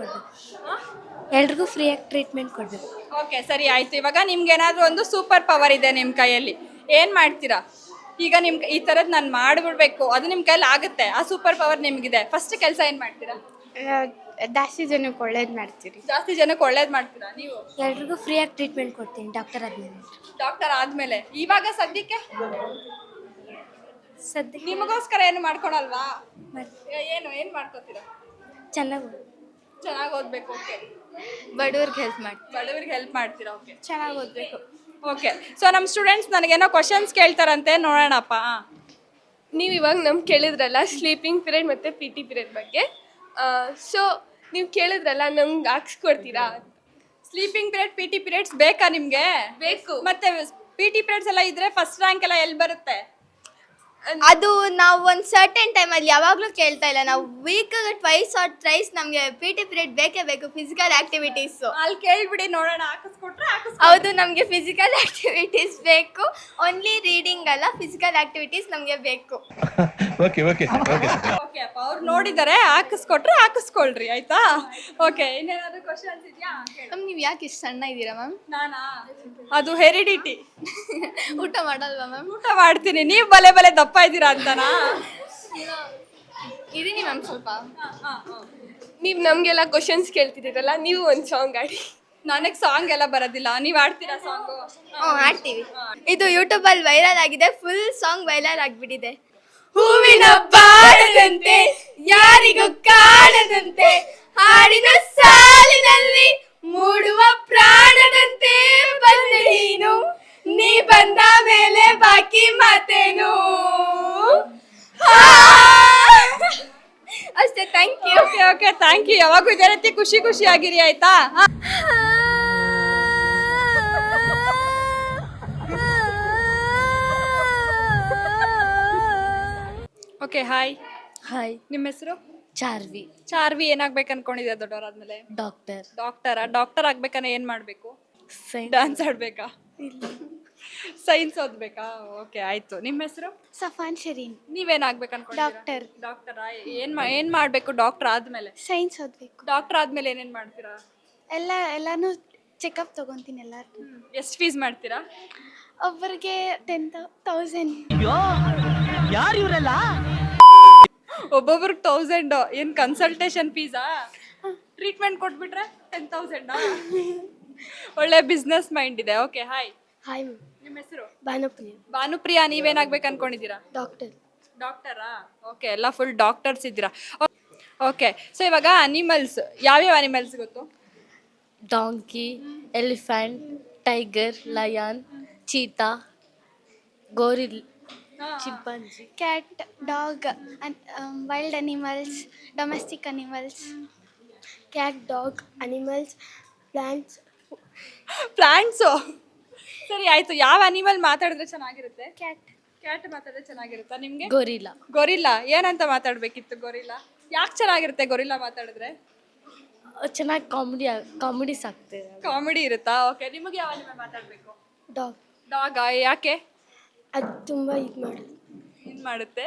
ಕೊಡಬೇಕು. ಓಕೆ, ಸರಿ, ಆಯ್ತು. ಇವಾಗ ನಿಮ್ಗೆ ಏನಾದರೂ ಒಂದು ಸೂಪರ್ ಪವರ್ ಇದೆ ನಿಮ್ಮ ಕೈಯಲ್ಲಿ, ಏನು ಮಾಡ್ತೀರಾ? ಈಗ ನಿಮ್ಗೆ ಈ ಥರದ್ದು ನಾನು ಮಾಡಿಬಿಡ್ಬೇಕು, ಅದು ನಿಮ್ಮ ಕೈಯಲ್ಲಿ ಆಗುತ್ತೆ, ಆ ಸೂಪರ್ ಪವರ್ ನಿಮಗಿದೆ. ಫಸ್ಟ್ ಕೆಲಸ ಏನು ಮಾಡ್ತೀರಾ? ಜಾಸ್ತಿ ಜನಕ್ಕೆ ಒಳ್ಳೇದು ಮಾಡ್ತೀರಾ ನೀವು? ಎಲ್ರಿಗೂ ಫ್ರೀಯಾಗಿ ಟ್ರೀಟ್ಮೆಂಟ್ ಕೊಡ್ತೀನಿ ಡಾಕ್ಟರ್ ಆದಮೇಲೆ. ಇವಾಗ ಸದ್ಯಕ್ಕೆ ನಿಮಗೋಸ್ಕರ ಏನು ಮಾಡ್ಕೊಳಲ್ವಾ? ಏನು ಮಾಡ್ಕೊತೀರಾ? ಚೆನ್ನಾಗಿ ಓದಬೇಕು. ಓಕೆ. ಬಡವ್ರಿಗೆ ಹೆಲ್ಪ್ ಮಾಡ್ತೀರಾ? ಓಕೆ. ಚೆನ್ನಾಗಿ ಓದಬೇಕು. ಓಕೆ, ಸೊ ನಮ್ಮ ಸ್ಟೂಡೆಂಟ್ಸ್ ನನಗೇನೋ ಕ್ವಶನ್ಸ್ ಕೇಳ್ತಾರಂತೆ, ನೋಡೋಣಪ್ಪ. ನೀವು ಇವಾಗ ನಮ್ಗೆ ಕೇಳಿದ್ರಲ್ಲ ಸ್ಲೀಪಿಂಗ್ ಪೀರಿಯಡ್ ಮತ್ತು PT ಪೀರಿಯಡ್ ಬಗ್ಗೆ. ಸೊ ನೀವು ಕೇಳಿದ್ರಲ್ಲ, ನಮ್ಗೆ ಹಾಕ್ಸ್ಕೊಡ್ತೀರಾ? ಸ್ಲೀಪಿಂಗ್ ಪೀರಿಯಡ್, PT ಪೀರಿಯಡ್ಸ್ ಬೇಕಾ ನಿಮಗೆ? ಬೇಕು. ಮತ್ತೆ PT ಪೀರಿಯಡ್ಸ್ ಎಲ್ಲ ಇದ್ರೆ ಫಸ್ಟ್ ರ್ಯಾಂಕ್ ಎಲ್ಲ ಎಲ್ಲಿ ಬರುತ್ತೆ? ಅದು ನಾವು ಒಂದು ಸರ್ಟೆನ್ ಟೈಮಲ್ಲಿ ಯಾವಾಗಲೂ ಕೇಳ್ತಾ ಇಲ್ಲ. ನಾವು ವೀಕಿಗೆ ಟ್ವೈಸ್ ಆರ್ ಟ್ರೈಸ್ ನಮಗೆ ಪಿ ಟಿ ಪೀರಿಯಡ್ ಬೇಕೇ ಬೇಕು ಫಿಸಿಕಲ್ ಆ್ಯಕ್ಟಿವಿಟೀಸು. ಅಲ್ಲಿ ಕೇಳ್ಬಿಡಿ ನೋಡೋಣ, ಹಾಕಿಸ್ಕೊಟ್ರೆ ಹೌದು, ನಮಗೆ ಫಿಸಿಕಲ್ ಆ್ಯಕ್ಟಿವಿಟೀಸ್ ಬೇಕು. ಓನ್ಲಿ ರೀಡಿಂಗ್ ಅಲ್ಲ, ಫಿಸಿಕಲ್ ಆ್ಯಕ್ಟಿವಿಟೀಸ್ ನಮಗೆ ಬೇಕು. ಓಕೆ ಓಕೆ ಓಕೆ ಓಕೆ ಅಪ್ಪ, ಅವ್ರು ನೋಡಿದ್ದಾರೆ, ಹಾಕಿಸ್ಕೊಟ್ರೆ ಹಾಕಿಸ್ಕೊಳ್ರಿ ಆಯ್ತಾ. ಓಕೆ, ಇನ್ನೇನಾದ್ರು ಕ್ವಶನ್ಸ್ ಇದೆಯಾ? ಮ್ಯಾಮ್, ನೀವು ಯಾಕೆ ಇಷ್ಟು ಸಣ್ಣ ಇದ್ದೀರಾ ಮ್ಯಾಮ್? ನಾನಾ? ಅದು ಹೆರಿಡಿಟಿ. ಊಟ ಮಾಡಲ್ವಾ ಮ್ಯಾಮ್? ಊಟ ಮಾಡ್ತೀನಿ, ನೀವು ಬಲೆ ಬಲೆ ದಪ್ಪ ಇದ್ದೀರಾ ಅಂತನಾ? ಇದೀನಿ ಮ್ಯಾಮ್ ಸ್ವಲ್ಪ. ನೀವು ನಮಗೆಲ್ಲ ಕ್ವಶನ್ಸ್ ಕೇಳ್ತಿದ್ದೀರಲ್ಲ, ನೀವು ಒಂದು ಸಾಂಗ್ ಆಡಿ. ನನಗೆ ಸಾಂಗ್ ಎಲ್ಲ ಬರೋದಿಲ್ಲ, ನೀವು ಆಡ್ತೀರಾ ಸಾಂಗು? ಆಡ್ತೀವಿ. ಇದು ಯೂಟ್ಯೂಬಲ್ಲಿ ವೈರಲ್ ಆಗಿದೆ, ಫುಲ್ ಸಾಂಗ್ ವೈರಲ್ ಆಗಿಬಿಟ್ಟಿದೆ. ಹೂವಿನ ಬಾಡದಂತೆ ಯಾರಿಗೂ ಕಾಣದಂತೆ, ಹಾಡಿನ ಸಾಲಿನಲ್ಲಿ ಮೂಡುವ ಪ್ರಾಣದಂತೆ ಬಂದೆ ನೀನು, ನೀ ಬಂದ ಮೇಲೆ ಬಾಕಿ ಮಾತೇನು. ಅಷ್ಟೇ, thank you. Okay okay, thank you. ಯಾವಾಗೂ ಇದೇ ರೀತಿ ಖುಷಿ ಖುಷಿಯಾಗಿರಿ ಆಯ್ತಾ. Okay, hi. ಹಾಯ್, ನಿಮ್ಮ ಹೆಸರು? ಚಾರ್ವಿ. ಚಾರ್ವಿ, ಏನಾಗ್ಬೇಕು ಅನ್ಕೊಂಡಿದ್ಯಾ ದೊಡ್ಡವರಾದ್ಮೇಲೆ? ಡಾಕ್ಟರ್. ಡಾಕ್ಟರ್ ಆಗ್ಬೇಕಂದ್ರೆ ಏನ್ ಮಾಡ್ಬೇಕು? ಸೈನ್ಸ್. ಡ್ಯಾನ್ಸ್ ಆಡ್ಬೇಕಾ? ಸೈನ್ಸ್ ಓದ್ಬೇಕಾ? ಓಕೆ, ಆಯ್ತು. ನಿಮ್ಮ ಹೆಸರು? ಸಫಾನ್ ಶರೀನ್. ನೀವೇನಾಗ್ಬೇಕು ಅನ್ಕೊಂಡಿದ್ದೀರಾ? ಡಾಕ್ಟರ್. ಡಾಕ್ಟರಾ? ಏನ್ ಮಾಡ್ಬೇಕು ಡಾಕ್ಟರ್ ಆದ್ಮೇಲೆ? ಸೈನ್ಸ್ ಓದಬೇಕು. ಡಾಕ್ಟರ್ ಆದ್ಮೇಲೆ ಏನೇನ್ ಮಾಡ್ತೀರಾ? ಎಲ್ಲಾನು ಚೆಕಪ್ ತೊಗೊತೀನಿ ಎಲ್ಲರೂ. ಎಷ್ಟು ಫೀಸ್ ಮಾಡ್ತೀರಾ? ಒಬ್ಬರಿಗೆ 10,000. ಒಬ್ಬೊಬ್ರಿಗೆ 1000. ಏನ್ ಕನ್ಸಲ್ಟೇಷನ್ ಫೀಸಾ? ಟ್ರೀಟ್ಮೆಂಟ್ ಕೊಟ್ಬಿಟ್ರೆ 10,000? ಒಳ್ಳೆ ಬಿಸ್ನೆಸ್ ಮೈಂಡ್ ಇದೆ. Okay, hi. ಹಾಯ್, ನಿಮ್ಮ ಹೆಸರು? ಭಾನುಪ್ರಿಯ. ಭಾನುಪ್ರಿಯಾ, ನೀವೇನಾಗ್ಬೇಕು ಅನ್ಕೊಂಡಿದ್ದೀರಾ? ಡಾಕ್ಟರ್. ಡಾಕ್ಟರಾ? ಓಕೆ, ಎಲ್ಲ ಫುಲ್ ಡಾಕ್ಟರ್ಸ್ ಇದ್ದೀರಾ. ಓಕೆ, ಸೊ ಇವಾಗ ಅನಿಮಲ್ಸ್, ಯಾವ್ಯಾವ ಅನಿಮಲ್ಸ್ ಗೊತ್ತು? Donkey, elephant, tiger, lion, cheetah, gorilla, chimpanzee. Cat, dog, wild animals, domestic animals. Cat, dog, animals, plants. Plants? ಸರಿ, ಆಯ್ತು. ಯಾವ ಅನಿಮಲ್ ಮಾತಾಡಿದ್ರೆ ಚೆನ್ನಾಗಿರುತ್ತೆ? ಕ್ಯಾಟ್. ಕ್ಯಾಟ್ ಮಾತಾಡಿದ್ರೆ ಚೆನ್ನಾಗಿರುತ್ತಾ ನಿಮ್ಗೆ? ಗೋರಿಲ್ಲಾ. ಗೊರಿಲ್ಲಾ ಏನಂತ ಮಾತಾಡ್ಬೇಕಿತ್ತು? ಗೊರಿಲ್ಲಾ ಯಾಕೆ ಚೆನ್ನಾಗಿರುತ್ತೆ? ಗೊರಿಲ್ಲಾ ಮಾತಾಡಿದ್ರೆ ಚೆನ್ನಾಗಿ ಕಾಮಿಡೀಸ್ ಆಗ್ತದೆ. ಕಾಮಿಡಿ ಇರುತ್ತಾ? ಓಕೆ, ನಿಮಗೆ ಯಾವ ಅನಿಮಲ್ ಮಾತಾಡಬೇಕು? ಡಾಗ್. ಡಾಗ? ಯಾಕೆ? ಅದು ತುಂಬ ಇದು ಮಾಡೋದು. ಏನು ಮಾಡುತ್ತೆ?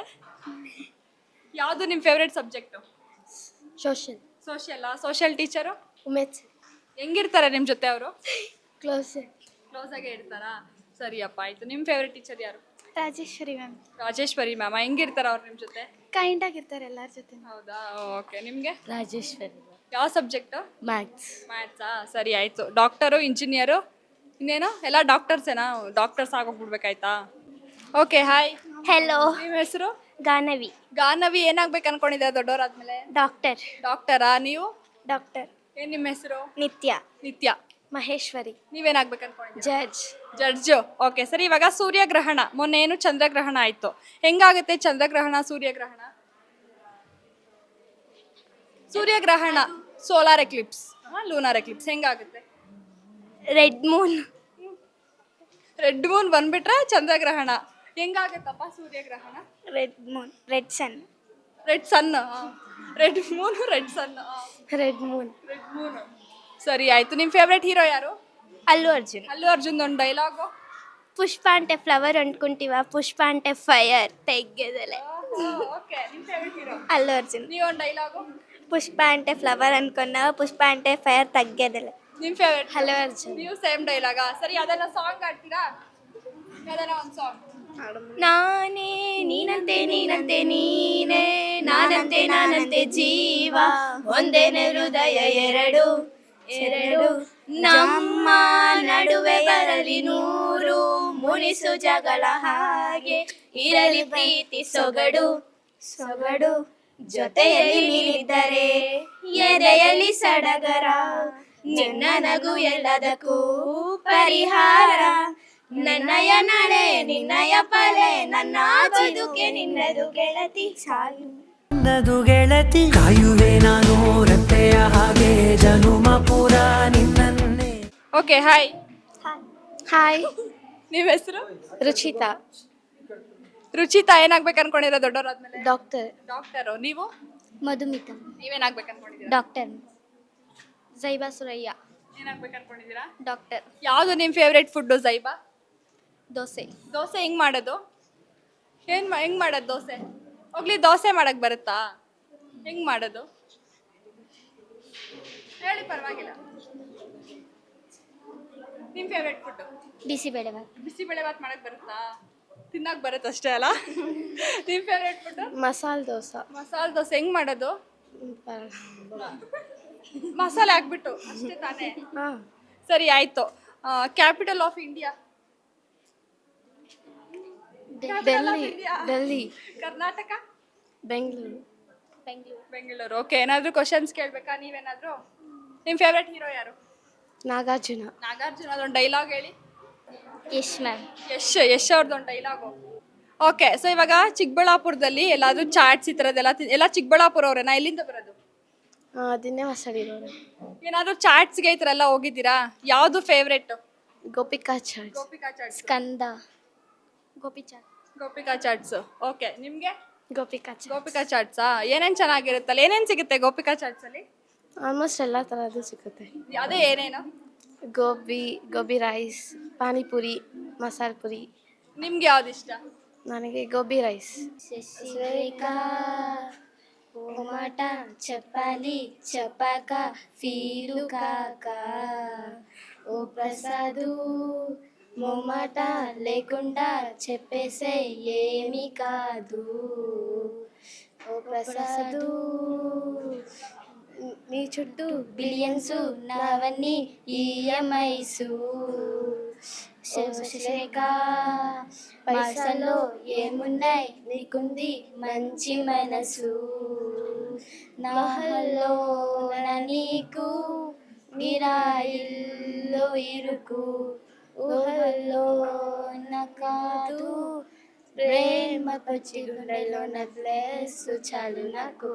ಯಾವುದು ನಿಮ್ಮ favourite subject? Social. Social teacher Umesh. ಹೆಂಗಿರ್ತಾರೆ ನಿಮ್ಮ ಜೊತೆ ಅವರು? ಕ್ಲೋಸ್ ಆಗಿ ಇರ್ತಾರಾ? ಸರಿಯಪ್ಪ, ಆಯ್ತು. ನಿಮ್ಮ ಫೇವ್ರೆಟ್ ಟೀಚರ್ ಯಾರು? ರಾಜೇಶ್ವರಿ ಮ್ಯಾಮ್. ರಾಜೇಶ್ವರಿ ಮ್ಯಾಮ್. ಹೆಂಗಿರ್ತಾರೆ ಅವ್ರು ನಿಮ್ಮ ಜೊತೆ? ಕೈಂಡ್ ಆಗಿರ್ತಾರೆ ಎಲ್ಲರ ಜೊತೆ. ಹೌದಾ? ಓಕೆ, ನಿಮಗೆ ರಾಜೇಶ್ವರಿ. ಯಾವ ಸಬ್ಜೆಕ್ಟು? ಮ್ಯಾಥ್ಸ್. ಮ್ಯಾಥ್ಸಾ? ಸರಿ, ಆಯಿತು. ಡಾಕ್ಟರು, ಇಂಜಿನಿಯರು, ಇನ್ನೇನು ಎಲ್ಲ ಡಾಕ್ಟರ್ಸೇನಾ? ಡಾಕ್ಟರ್ಸ್ ಆಗೋಗ್ಬಿಡ್ಬೇಕಾಯ್ತಾ? Okay, hi. ಹೆಲೋ. ನಿಮ್ಮ ಹೆಸರು? ಗಾನವಿ. ಗಾನವಿ, ಏನಾಗ್ಬೇಕು ಅನ್ಕೊಂಡಿದ್ದೀರಾ ದೊಡ್ಡವರಾದ್ಮೇಲೆ? ಡಾಕ್ಟರ್. ಡಾಕ್ಟರಾ? ನೀವು? ಡಾಕ್ಟರ್. ಏನು ನಿಮ್ಮ ಹೆಸರು? ನಿತ್ಯ. ನಿತ್ಯ. ಮಹೇಶ್ವರಿ. ನೀವೇನಾಗ್ಬೇಕು ಅನ್ಕೊಂಡಿದ್ದೀರಾ? ಜಡ್ಜ್. ಜಡ್ಜು. ಓಕೆ, ಸರಿ. ಇವಾಗ ಸೂರ್ಯಗ್ರಹಣ, ಮೊನ್ನೆ ಏನು ಚಂದ್ರಗ್ರಹಣ ಆಯಿತು. ಹೆಂಗಾಗುತ್ತೆ ಚಂದ್ರಗ್ರಹಣ, ಸೂರ್ಯಗ್ರಹಣ? ಸೂರ್ಯಗ್ರಹಣ ಸೋಲಾರ್ ಎಕ್ಲಿಪ್ಸ್, ಲೂನಾರ್ ಎಕ್ಲಿಪ್ಸ್ ಹೆಂಗಾಗುತ್ತೆ? Red moon. ರೆಡ್ ಮೂನ್ ಬಂದ್ಬಿಟ್ರೆ ಚಂದ್ರಗ್ರಹಣ. ಹೆಂಗಾಗತ್ತಪ್ಪ ಸೂರ್ಯಗ್ರಹಣ? Red moon. Red sun. Red sun. Red moon, red sun. Red moon. Red moon. ಸರಿ, ಆಯ್ತು. ನಿಮ್ಮ ಫೇವ್ರೆಟ್ ಹೀರೋ ಯಾರು? ಅಲ್ಲು ಅರ್ಜುನ್. ಅಲ್ಲು ಅರ್ಜುನ್ ಒಂದು ಡೈಲಾಗು. ಪುಷ್ಪ ಅಂಟೆ ಫ್ಲವರ್ ಅಂದ್ಕೊಂತೀವ, ಪುಷ್ಪ ಅಂಟೆ ಫೈರ್ ತೆಗೆದಲೆ. ಓಕೆ, ನಿಮ್ಮ ಫೇವ್ರೆಟ್ ಹೀರೋ? ಅಲ್ಲು ಅರ್ಜುನ್. ನೀವು ಒಂದು ಡೈಲಾಗು. ಪುಷ್ಪ ಅಂಟೆ ಫ್ಲವರ್ ಅನ್ಕೊಂಡವ, ಪುಷ್ಪ ಅಂಟೆ ಫೈರ್ ತೆಗೆದಲೆ. ನಿಮ್ಮ ಫೇವ್ರೆಟ್? ಅಲ್ಲು ಅರ್ಜುನ್. ನೀವು ಸೇಮ್ ಡೈಲಾಗಾ? ಸರಿ, ಅದೆಲ್ಲ ಸಾಂಗ್ ಆಡ್ತೀರಾ? ಯಾವ್ದಾರ ಒಂದು ಸಾಂಗ್. ನಾನೇ ನೀನಂತೆ ನೀನಂತೆ ನೀನೇ, ನಾನಂತೆ ನಾನಂತೆ ಜೀವ, ಒಂದೇನೆ ಹೃದಯ ಎರಡು ಎರಡು, ನಮ್ಮ ನಡುವೆ ಬರಲಿ ನೂರು ಮುನಿಸು ಜಗಳ ಹಾಗೆ, ಇರಲಿ ಪ್ರೀತಿ ಸೊಗಡು ಸೊಗಡು, ಜೊತೆಯಲ್ಲಿ ನೀನಿದ್ದರೆ ಎದೆಯಲ್ಲಿ ಸಡಗರ, ನಿನ್ನ ನಗು ಎಲ್ಲದಕ್ಕೂ ಪರಿಹಾರ, ನನ್ನಯ ನಡೆ ನಿನ್ನಯ ಪಲೆ, ನನ್ನ ಬದುಕೆ ನಿನ್ನದು ಗೆಳತಿ ಚಾಲು. ನನ್ನದು ಗೆಳತಿ ಕಾಯುವೆ ನಾನು ರತ್ತೆಯ ಹಾಗೆ ಜನುಮ ಪುರ ನಿನ್ನನ್ನೇ. Okay, hi. ಹಾಯ್. ನಿಮ್ಮ ಹೆಸರು? ರುಚಿತಾ. ರುಚಿತಾ ಏನಾಗ್ಬೇಕು ಅನ್ಕೊಂಡಿರೋ ದೊಡ್ಡವರಾದ್ಮೇಲೆ? ಡಾಕ್ಟರ್. ಡಾಕ್ಟರು. ನೀವು ಮಧುಮಿತಾ. ನೀವೇನಾಗ್ಬೇಕು ಅನ್ಕೊಂಡಿದ್ದೀರಾ? ಡಾಕ್ಟರ್. ಝೈಬಾ ಸುರಯ್ಯ. ಏನಾಗ್ಬೇಕು ಅನ್ಕೊಂಡಿದ್ದೀರಾ? ಡಾಕ್ಟರ್. ಯಾವುದು ನಿಮ್ಮ ಫೇವ್ರೇಟ್ ಫುಡ್ಡು ಝೈಬಾ? ದೋಸೆ. ದೋಸೆ ಹೆಂಗ್ ಮಾಡೋದು? ಹೆಂಗ್ ಮಾಡೋದು ದೋಸೆ? ಹೋಗ್ಲಿ, ದೋಸೆ ಮಾಡಕ್ ಬರುತ್ತಾ? ಹೆಂಗ್ ಮಾಡೋದು ಹೇಳಿ, ಪರವಾಗಿಲ್ಲ. ನಿಮ್ಮ ಫೇವ್ರೇಟ್ ಫುಡ್ಡು? ಬಿಸಿಬೇಳೆಭಾತ್. ಬಿಸಿಬೇಳೆಭಾತ್ ಮಾಡಕ್ ಬರುತ್ತಾ? ತಿನ್ನಕ್ ಬರುತ್ತೆ ಅಷ್ಟೇ ಅಲ್ಲ? ನಿಮ್ಮ ಫೇವ್ರೇಟ್ ಫುಡ್ಡು? ಮಸಾಲೆ ದೋಸೆ. ಮಸಾಲೆ ದೋಸೆ ಹೆಂಗ್ ಮಾಡೋದು? ಮಸಾಲೆ ಹಾಕ್ಬಿಟ್ಟು ಅಷ್ಟೇ ತಾನೇ? ಹಾಂ. ಸರಿ, ಆಯ್ತು. Capital of India? Delhi. Karnataka? Bengaluru. Bengaluru. Okay, ಏನಾದರೂ ಕ್ವಶನ್ಸ್ ಕೇಳಬೇಕಾ ನೀವೇನಾದರೂ? ನಿಮ್ಮ ಫೇವ್ರೇಟ್ ಹೀರೋ ಯಾರು? ನಾಗಾರ್ಜುನ. ನಾಗಾರ್ಜುನ. ಅದೊಂದು ಡೈಲಾಗ್ ಹೇಳಿ. Yes ma'am. ಯಶ್ ಅವ್ರದ್ದೊಂದು ಡೈಲಾಗು. ಓಕೆ, ಸೊ ಇವಾಗ ಚಿಕ್ಕಬಳ್ಳಾಪುರದಲ್ಲಿ ಎಲ್ಲಾದರೂ ಚಾಟ್ಸ್ ಈ ಥರದ್ದೆಲ್ಲ ಎಲ್ಲ ಚಿಕ್ಕಬಳ್ಳಾಪುರ ಅವರೇನಾ? ಎಲ್ಲಿಂದ ಬರೋದು? ಅದನ್ನೇ ಹೊಸಡಿರೋರು. ಏನಾದರೂ ಚಾಟ್ಸ್ಗೆ ಈ ಥರ ಎಲ್ಲ ಹೋಗಿದ್ದೀರಾ? ಯಾವುದು ಫೇವ್ರೇಟು? ಗೋಪಿಕಾ ಚಾಟ್ಸ್. ಗೋಪಿಕಾ ಚಾಟ್ಸ್. ಸ್ಕಂದ. ಗೋಪಿ ಚಾಟ್. ಗೋಪಿಕಾ ಚಾಟ್ಸು. ಓಕೆ, ನಿಮಗೆ? ಗೋಪಿಕಾ ಚಾಟ್ಸ್. ಗೋಪಿಕಾ ಚಾಟ್ಸಾ? ಏನೇನು ಚೆನ್ನಾಗಿರುತ್ತಲ್ಲ? ಏನೇನು ಸಿಗುತ್ತೆ ಗೋಪಿಕಾ ಚಾಟ್ಸಲ್ಲಿ? ಆಲ್ಮೋಸ್ಟ್ ಎಲ್ಲ ಥರದ್ದು ಸಿಗುತ್ತೆ. ಅದೇ ಏನೇನು? ಗೋಬಿ ರೈಸ್, ಪಾನಿಪುರಿ, ಮಸಾಲೆ ಪುರಿ. ನಿಮ್ಗೆ ಯಾವ್ದು ಇಷ್ಟ? ನನಗೆ ಗೋಬಿ ರೈಸ್. ಶಶಿರೇಖಾ ఓమాట చెప్పాలి చెప్పాక ఫీలు కాక ఓ ప్రసాదు మొమాట లేకుండా చెప్పేసే ఏమీ కాదు ఓ ప్రసాదు నీ చుట్టూ బిలియన్స్ నావన్నీ ఈఎంఐసు శశిరేఖ పైసల్లో ఏమున్నాయి నీకుంది మంచి మనసు నాహల్లో నీకు గిరాయిల్లో ఇరుకు ఊహల్లో కాదు ప్రేమ పచ్చి గుండెలో నగ్లేసు చాలు నాకు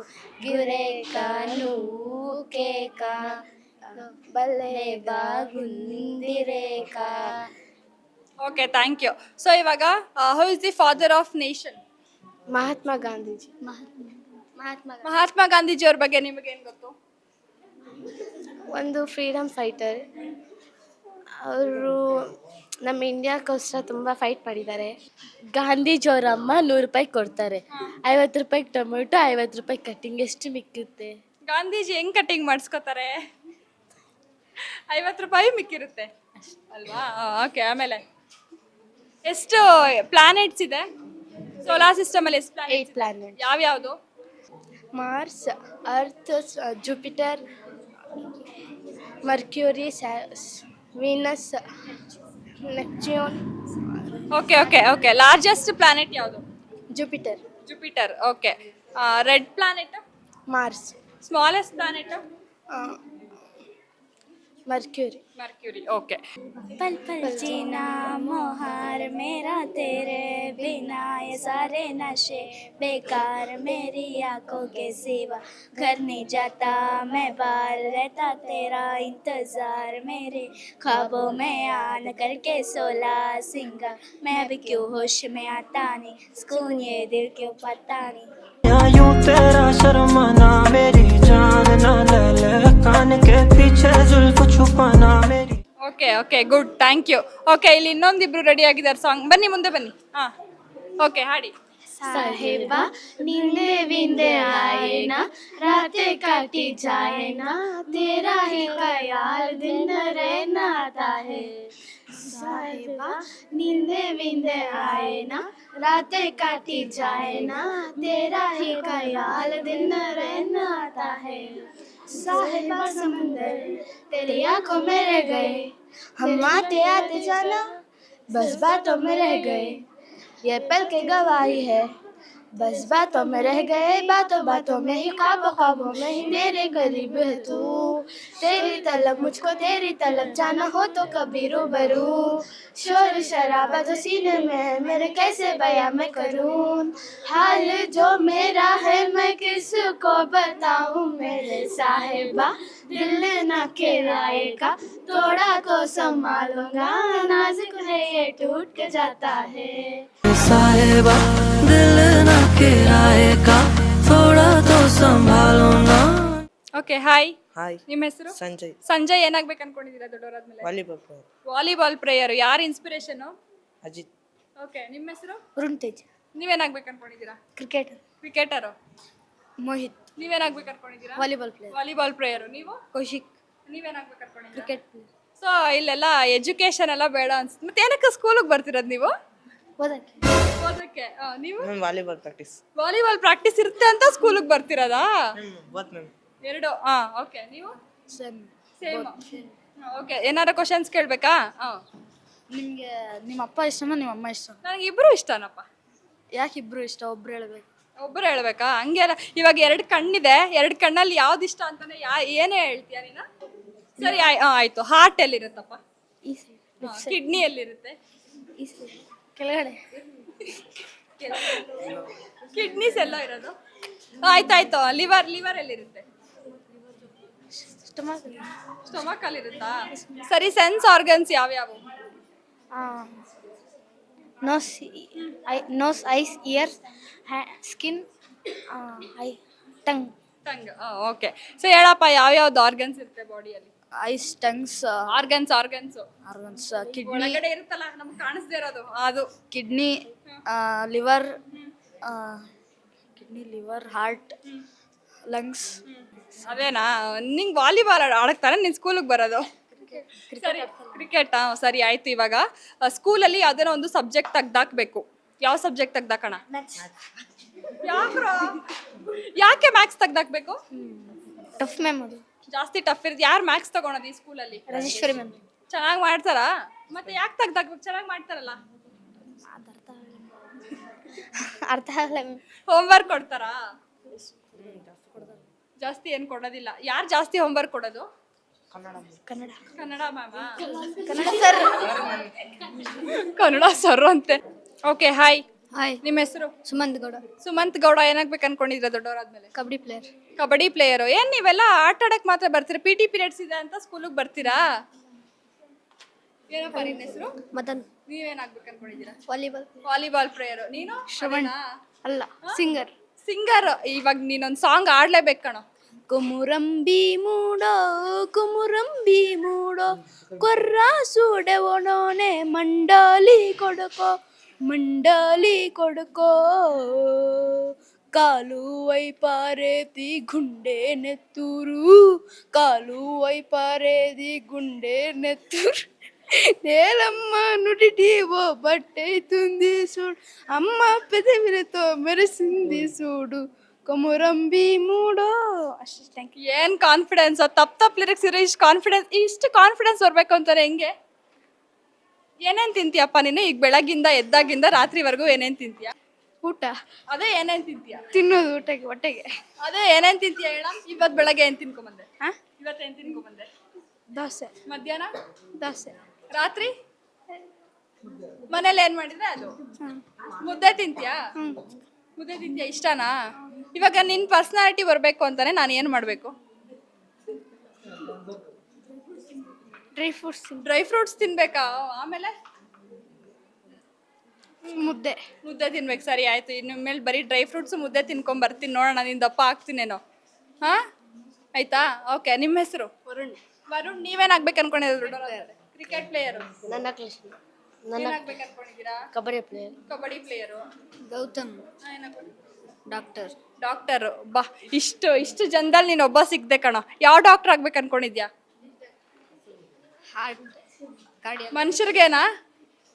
గురేకా నువ్వు కేకా భలే బాగుంది Rekha. Okay, thank you. So ಇವಾಗ who is the father of nation? Mahatma Gandhiji. Mahatma Gandhiji ಅವ್ರ ಬಗ್ಗೆ ನಿಮಗೇನು ಗೊತ್ತು? ಒಂದು ಫ್ರೀಡಮ್ ಫೈಟರ್. ಅವರು ನಮ್ಮ ಇಂಡಿಯಾಕ್ಕೋಸ್ಕರ ತುಂಬ ಫೈಟ್ ಮಾಡಿದ್ದಾರೆ. ಗಾಂಧೀಜಿ ಅವರ ಅಮ್ಮ 100 ರೂಪಾಯಿ ಕೊಡ್ತಾರೆ. 50 ರೂಪಾಯಿಗೆ ಟೊಮೆಟೊ, 50 ರೂಪಾಯಿ ಕಟ್ಟಿಂಗ್, ಎಷ್ಟು ಮಿಕ್ಕುತ್ತೆ? ಗಾಂಧೀಜಿ ಹೆಂಗ್ ಕಟಿಂಗ್ ಮಾಡಿಸ್ಕೋತಾರೆ? 50 ರೂಪಾಯಿ ಮಿಕ್ಕಿರುತ್ತೆ ಅಲ್ವಾ? ಓಕೆ, ಆಮೇಲೆ ಎಷ್ಟು ಪ್ಲಾನೆಟ್ಸ್ ಇದೆ ಸೋಲಾರ್ ಸಿಸ್ಟಮಲ್ಲಿ? ಎಷ್ಟು 8 ಪ್ಲಾನೆಟ್. ಯಾವ್ಯಾವುದು? Mars, Earth, Jupiter, Mercury, Venus, Neptune. Okay. Largest planet ಯಾವುದು? Jupiter. Okay. Red planet? Mars. Smallest planet? Mercury. Okay. पल पल जीना मोहार मेरा तेरे बिना ये सारे नशे बेकार मेरी आंखों के सिवा घर नहीं जाता मैं बाहर रहता तेरा इंतजार मेरे ख्वाबों में आन करके सोला सिंगा मैं भी क्यों होश में आता नहीं सुकून ये दिल क्यों पता नहीं यूं तेरा शर्माना मेरी जान ना ले कान के पीछे जुल्फ छुपाना मेरी. Okay, good, thank you. Okay, ಇಲ್ಲಿ ಇನ್ನೊಂದಿಬ್ರು ರೆಡಿ ಆಗಿದ್ದಾರೆ ಸಾಂಗ್. ಬನ್ನಿ, ಮುಂದೆ ಬನ್ನಿ. ಹಾಂ, ಓಕೆ, ಹಾಡಿ. साहेबा नींदे विंदे आए ना रातें काटी जाए ना तेरा ही ख्याल दिन रहना आता है साहेबा नींदे विंदे आए ना रातें काटी जाए ना तेरा ही ख्याल दिन रहना आता है साहेबा समंदर तेरी आंखों में रह गए हम आते आते जाना बस बातों में रह गए ये पल के गवाही है बस बातों में रह गए, बातों बातों में ही, ख्वाबों ख्वाबों में ही मेरे करीब है तू। तेरी तलब मुझको, तेरी तलब जाना हो तो कभी रूबरू। शोर शराबा जो सीने में है मेरे, कैसे बयां मैं करूं। हाल जो मेरा है मैं किसको बताऊं मेरे साहिबा। दिल ना किराएगा, थोड़ा तो संभालूंगा, नाजुक है ये टूट के जाता है। साहेबा दिल न किराए का, थोड़ा तो संभालो ना। ಓಕೆ ಹಾಯ್, ಹಾಯ್, ನಿಮ್ಮ ಹೆಸರು? ಸಂಜಯ್. ಸಂಜಯ್ ಏನಾಗ್ಬೇಕು ಅನ್ಕೊಂಡಿದ್ದೀರಾ ದೊಡ್ಡವರಾದ್ಮೇಲೆ? Volleyball player. Volleyball player. ಯಾರು ಇನ್ಸ್ಪಿರೇಷನ್? ಅಜಿತ್. ಓಕೆ, ನಿಮ್ಮ ಹೆಸರು? वरुण तेज, ನೀವೇನಾಗ್ಬೇಕು ಅನ್ಕೊಂಡಿದ್ದೀರಾ? क्रिकेटर। ಕ್ರಿಕೆಟರು. मोहित, ನೀವೇನಾಗ್ಬೇಕು ಅನ್ಕೊಂಡಿದ್ದೀರಾ? Volleyball player. Volleyball player. ನೀವು कौशिक, ನೀವೇನಾಗ್ಬೇಕು ಅನ್ಕೊಂಡಿದ್ದೀರಾ? Cricket player. ಸೊ ಇಲ್ಲೆಲ್ಲ ಎಜುಕೇಶನ್ ಎಲ್ಲ ಬೇಡ ಅನ್ಸುತ್ತೆ. ಮತ್ತೆ ಏನಕ್ಕೆ ಸ್ಕೂಲಿಗೆ ಬರ್ತಿರೋದು ನೀವು? ಓದಕ್ಕೆ. ನೀವು ವಾಲಿಬಾಲ್ ಪ್ರಾಕ್ಟೀಸ್. ವಾಲಿಬಾಲ್ ಪ್ರಾಕ್ಟೀಸ್ ಇರುತ್ತೆ ಅಂತ ಸ್ಕೂಲಿಗೆ ಬರ್ತಿರೋದಾ? Both ma'am. ಎರಡು. ಓಕೆ. ನೀವು सेम। ಸೇಮ್. ಓಕೆ, ಏನಾರ ಕ್ವಶನ್ಸ್ ಕೇಳಬೇಕಾ? ನಿಮಗೆ ನಿಮ್ಮ ಅಪ್ಪ ಇಷ್ಟನಾ ನಿಮ್ಮ ಅಮ್ಮ ಇಷ್ಟ? ನನಗೆ ಇಬ್ರು ಇಷ್ಟನಪ್ಪ. ಯಾಕೆ ಇಬ್ರು ಇಷ್ಟ? ಒಬ್ರು ಹೇಳ್ಬೇಕು. ಒಬ್ಬರು ಹೇಳ್ಬೇಕಾ? ಹಂಗೆ ಅಲ್ಲ, ಇವಾಗ ಎರಡು ಕಣ್ಣಿದೆ, ಎರಡು ಕಣ್ಣಲ್ಲಿ ಯಾವ್ದು ಇಷ್ಟ ಅಂತಾನೆ ಏನೇ ಹೇಳ್ತೀಯ ನೀನು? ಸರಿ, ಆಯ್ತು. ಹಾರ್ಟ್ ಎಲ್ಲಿರುತ್ತಪ್ಪ? ಈ ಸೈಡ್, ಕಿಡ್ನಿ ಎಲ್ಲಿರುತ್ತೆ? ಈ ಸೈಡ್ ಕೆಳಗಡೆ. ಕಿಡ್ನೀಸ್ ಎಲ್ಲ ಇರೋದು. ಆಯ್ತಾಯ್ತು. ಲಿವರ್ ಎಲ್ಲಿರುತ್ತೆ? ಸ್ಟೊಮಕ್ ಅಲ್ಲಿ ಇರುತ್ತಾ? ಸರಿ, ಸೆನ್ಸ್ ಆರ್ಗನ್ಸ್ ಯಾವ್ಯಾವು? Nose, eyes, ears, skin, eye, tongue. Tongue. Okay. So ಹೇಳಪ್ಪ, ಯಾವ್ಯಾವ್ದು ಆರ್ಗನ್ಸ್ ಇರುತ್ತೆ ಬಾಡಿಯಲ್ಲಿ? Eyes, tongues, organs. Organs, kidney, ಒಳಗಡೆ ಇರುತ್ತಲ್ಲ, ನಮ್ಗೆ ಕಾಣಿಸ್ದೇ ಇರೋದು ಅದು. Kidney, liver, heart, lungs. ಅದೇನಾ? ನಿಂಗೆ ವಾಲಿಬಾಲ್ ಆಡಕ್ತಾನೆ ನಿನ್ ಸ್ಕೂಲಿಗೆ ಬರೋದು? ಸರಿ, ಕ್ರಿಕೆಟ್. ಸರಿ ಆಯ್ತು. ಇವಾಗ ಸ್ಕೂಲಲ್ಲಿ ಯಾವ್ದಾರ ಒಂದು ಸಬ್ಜೆಕ್ಟ್ ತೆಗ್ದಾಕ್ಬೇಕು. ಯಾವ ಸಬ್ಜೆಕ್ಟ್ ತೆಗ್ದಾಕಣ? ಯಾಕೆ ಮ್ಯಾಥ್ಸ್ ತೆಗ್ದಾಕ್ಬೇಕು? ಟಫ್ ಮ್ಯಾಮ್ ಅದು, ಜಾಸ್ತಿ ಟಫ್ ಇರುತ್ತೆ. ಯಾರು ಮ್ಯಾಥ್ಸ್ ತಗೊಳೋದು ಈ ಸ್ಕೂಲಲ್ಲಿ? ರಾಜೇಶ್ವರಿ ಮ್ಯಾಮ್. ಚೆನ್ನಾಗಿ ಮಾಡ್ತಾರಾ? ಮತ್ತೆ ಯಾಕೆ ತೆಗ್ದಾಕ್ಬೇಕು? ಚೆನ್ನಾಗಿ ಮಾಡ್ತಾರಲ್ಲ. ಅರ್ಥ ಆಗಲ್ಲ ಮ್ಯಾಮ್. ಹೋಮ್ವರ್ಕ್ ಕೊಡ್ತಾರಾ? ಜಾಸ್ತಿ ಏನು ಕೊಡೋದಿಲ್ಲ. ಯಾರು ಜಾಸ್ತಿ ಹೋಮ್ವರ್ಕ್ ಕೊಡೋದು? ಕನ್ನಡ ಮ್ಯಾಮ? ಕನ್ನಡ ಸರ್. ಕನ್ನಡ ಸರ್ ಅಂತೆ. Okay, hi. ಹಾಯ್, ನಿಮ್ಮ ಹೆಸರು? ಸುಮಂತ್ ಗೌಡ. ಸುಮಂತ್ ಗೌಡ. ಏನಾಗ್ಬೇಕು ಅನ್ಕೊಂಡಿದ್ರ ದೊಡ್ಡವರಾದ್ಮೇಲೆ? ಕಬಡ್ಡಿ ಪ್ಲೇಯರ್. ಕಬಡ್ಡಿ ಪ್ಲೇಯರು. ಏನ್ ನೀವೆಲ್ಲ ಆಟ ಆಡಕ್ ಮಾತ್ರ ಬರ್ತೀರಾ? PT ಪೀರಿಯಡ್ಸ್ ಇದೆ ಅಂತ ಸ್ಕೂಲಿಗೆ ಬರ್ತೀರಾ? ಏನಪ್ಪ ನಿನ್ನ ಹೆಸರು? ಮದನ್. ನೀವೇನಾಗ್ಬೇಕು ಅನ್ಕೊಂಡಿದ್ದೀರಾ? Volleyball player. ನೀನು? ಶ್ರವಣ್. ಅಲ್ಲ, ಸಿಂಗರ್. ಇವಾಗ ನೀನೊಂದು ಸಾಂಗ್ ಆಡ್ಲೇಬೇಕು ಕಣೋ. ಕುಮುರಂಬಿ ಮೂಡೋ, ಕುಮುರಂಬಿ ಮೂಡೋ, ಕೊರ್ರ ಸೂಡೆ ಒಣೋನೆ, ಮಂಡಾಲಿ ಕೊಡುಕೋ, ಮಂಡಾಲಿ ಕೊಡುಕೋ, ಕಾಲು ವೈಪಾರೇತಿ ಗುಂಡೆ ನೆತ್ತೂರು, ಕಾಲು ವೈಪಾರೇತಿ ಗುಂಡೆ ನೆತ್ತೂರು, నేలమ్మ నుడిటి ఓ బట్టై తుంది చూడు, అమ్మ పెదవిలతో మెరిసింది చూడు, కొమురంబి ಮೂಡೋ. ಅಷ್ಟೇ. Thank you. ಏನ್ ಕಾನ್ಫಿಡೆನ್ಸ್! ತಪ್ಪು ಲಿರಿಕ್ಸ್ ಇರೋ ಇಷ್ಟು ಕಾನ್ಫಿಡೆನ್ಸ್ ಬರ್ಬೇಕು ಅಂತಾರೆ ಹೆಂಗೆ? ಏನೇನ್ ತಿಂತೀಯಪ್ಪ ನೀನು? ಈಗ ಬೆಳಗ್ಗಿಂದ ಎದ್ದಾಗಿಂದ ರಾತ್ರಿವರೆಗೂ ಏನೇನ್ ತಿಂತೀಯ? ಊಟ. ಅದೇ ಏನೇನ್ ತಿಂತೀಯ? ತಿನ್ನೋದು ಊಟಕ್ಕೆ, ಹೊಟ್ಟೆಗೆ. ಅದೇ ಏನೇನ್ ತಿಂತೀಯ ಹೇಳ? ಇವತ್ತು ಬೆಳಗ್ಗೆ ಏನ್ ತಿನ್ಕೊಂಬಂದೆ? ಇವತ್ತೇನ್ ತಿನ್ಕೊಂಬಂದೆ? ದೋಸೆ. ಮಧ್ಯಾಹ್ನ ದೋಸೆ. ರಾತ್ರಿ ಮನೇಲಿ ಏನ್ ಮಾಡಿದ್ರೆ ಅದು? ಮುದ್ದೆ ತಿಂತೀಯಾ? ಮುದ್ದೆ ತಿಂತೀಯ? ಇಷ್ಟನಾ? ಇವಾಗ ನಿನ್ ಪರ್ಸನಾಲಿಟಿ ಬರ್ಬೇಕು ಅಂತಾನೆ ನಾನು ಏನ್ ಮಾಡ್ಬೇಕು? ಡ್ರೈ ಫ್ರೂಟ್ಸ್ ತಿನ್ಬೇಕಾ? ಆಮೇಲೆ ಮುದ್ದೆ ತಿನ್ಬೇಕು. ಸರಿ ಆಯ್ತು. ಇನ್ನು ಮೇಲೆ ಬರೀ ಡ್ರೈ ಫ್ರೂಟ್ಸ್ ಮುದ್ದೆ ತಿನ್ಕೊಂಡ್ ಬರ್ತೀನಿ. ನೋಡೋಣ ನಿನ್ ದಪ್ಪ ಆಗ್ತೀನೇನೋ. ಹಾ, ಆಯ್ತಾ? ಓಕೆ. ನಿಮ್ಮ ಹೆಸರು? ವರುಣ್. ನೀವೇನಾಗ್ಬೇಕು ಅನ್ಕೊಂಡಿದ್ರು? Cricket player. ಏನಾಗ್ಬೇಕು ಅನ್ಕೊಂಡಿದ್ದೀರಾ? ಕಬಡ್ಡಿ ಪ್ಲೇಯರು. ಗೌತಮ್. ಡಾಕ್ಟರ್. ಬಾ, ಇಷ್ಟು ಜನದಲ್ಲಿ ನೀನು ಒಬ್ಬ ಸಿಗ್ದೆ ಕಣೋ. ಯಾವ ಡಾಕ್ಟರ್ ಆಗ್ಬೇಕು ಅನ್ಕೊಂಡಿದ್ಯಾ? ಮನುಷ್ಯರಿಗೇನಾ?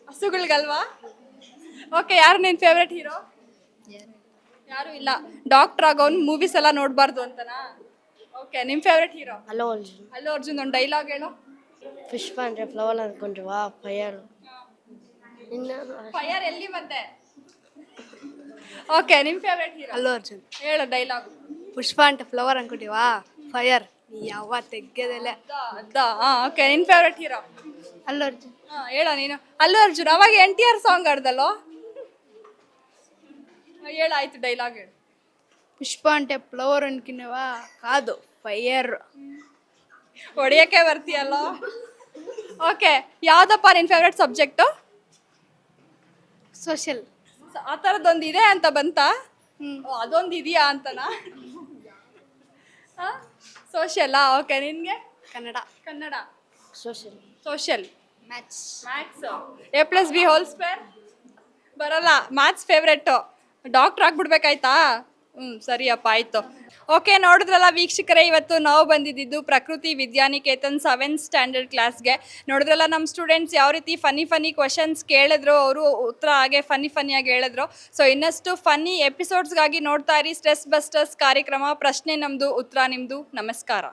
ಹಸುಗಳಿಗಲ್ವಾ? ಓಕೆ. ಯಾರು ನಿನ್ ಫೇವ್ರೆಟ್ ಹೀರೋ? ಯಾರು ಇಲ್ಲ. ಡಾಕ್ಟರ್ ಆಗೋನ್ ಮೂವೀಸ್ ಎಲ್ಲ ನೋಡ್ಬಾರ್ದು ಅಂತನಾ? ಓಕೆ. ನಿಮ್ ಫೇವ್ರೆಟ್ ಹೀರೋ? ಅಲ್ಲು ಅರ್ಜುನ್. ಒಂದು ಡೈಲಾಗ್ ಹೇಳು. ಪುಷ್ಪ ಅಂದ್ರೆ ಫ್ಲವರ್ ಅನ್ಕೊಂಡ್ವಾ? ಫೈರ್. ಫೈರ್ ಎಲ್ಲಿ ಮತ್ತೆ? ಓಕೆ ನಿಮ್ಮ ಫೇವ್ರೆಟ್ ಹೀರೋ ಅಲ್ಲು ಅರ್ಜುನ್. ಹೇಳು ಡೈಲಾಗ್. ಪುಷ್ಪ ಅಂತ ಫ್ಲವರ್ ಅನ್ಕೊಟ್ಟಿವಾ ಫೈರ್ ಯಾವ ತೆಗ್ಗದಲ್ಲ. ಓಕೆ ನಿನ್ನ ಫೇವ್ರೆಟ್ ಹೀರೋ. ಅಲ್ಲು ಅರ್ಜುನ್. ಹೇಳೋ ನೀನು. ಅಲ್ಲು ಅರ್ಜುನ್ ಅವಾಗ NTR ಸಾಂಗ್ ಆಡ್ದಲ್ಲೋ. ಹೇಳಾಯ್ತು ಡೈಲಾಗ್ ಹೇಳು. ಪುಷ್ಪ అంటే ಫ್ಲವರ್ ಅನ್ಕಿನವಾ ಕಾದು ಫೈರ್. ಹೊಡಿಯೋಕ್ಕೆ ಬರ್ತೀಯಲ್ಲ. ಓಕೆ ಯಾವ್ದಪ್ಪ ನಿನ್ನ ಫೇವ್ರೆಟ್ ಸಬ್ಜೆಕ್ಟು? ಸೋಷಿಯಲ್. ಆ ಥರದ್ದೊಂದು ಇದೆ ಅಂತ ಬಂತಾ? ಅದೊಂದು ಇದೆಯಾ ಅಂತನಾ? ಸೋಷಿಯಲ್ಲಾ? ಓಕೆ ನಿನಗೆ? Kannada. Kannada. Social. Social. Maths. Maths. A+B² ಬರಲ್ಲ. Maths favourite. ಡಾಕ್ಟ್ರ್ ಆಗ್ಬಿಡ್ಬೇಕಾಯ್ತಾ? ಸರಿಯಪ್ಪ ಆಯಿತು. ಓಕೆ ನೋಡಿದ್ರಲ್ಲ ವೀಕ್ಷಕರೇ, ಇವತ್ತು ನಾವು ಬಂದಿದ್ದು ಪ್ರಕೃತಿ ವಿದ್ಯಾನಿಕೇತನ್ 7th ಸ್ಟ್ಯಾಂಡರ್ಡ್ ಕ್ಲಾಸ್ಗೆ. ನೋಡಿದ್ರಲ್ಲ ನಮ್ಮ ಸ್ಟೂಡೆಂಟ್ಸ್ ಯಾವ ರೀತಿ ಫನ್ನಿ ಕ್ವಶನ್ಸ್ ಕೇಳಿದ್ರು, ಅವರು ಉತ್ತರ ಹಾಗೆ ಫನ್ನಿಯಾಗಿ ಹೇಳಿದ್ರು. ಸೊ ಇನ್ನಷ್ಟು ಫನ್ನಿ ಎಪಿಸೋಡ್ಸ್ಗಾಗಿ ನೋಡ್ತಾ ಇರಿ ಸ್ಟ್ರೆಸ್ ಬಸ್ಟರ್ಸ್ ಕಾರ್ಯಕ್ರಮ. ಪ್ರಶ್ನೆ ನಮ್ಮದು, ಉತ್ತರ ನಿಮ್ಮದು. ನಮಸ್ಕಾರ.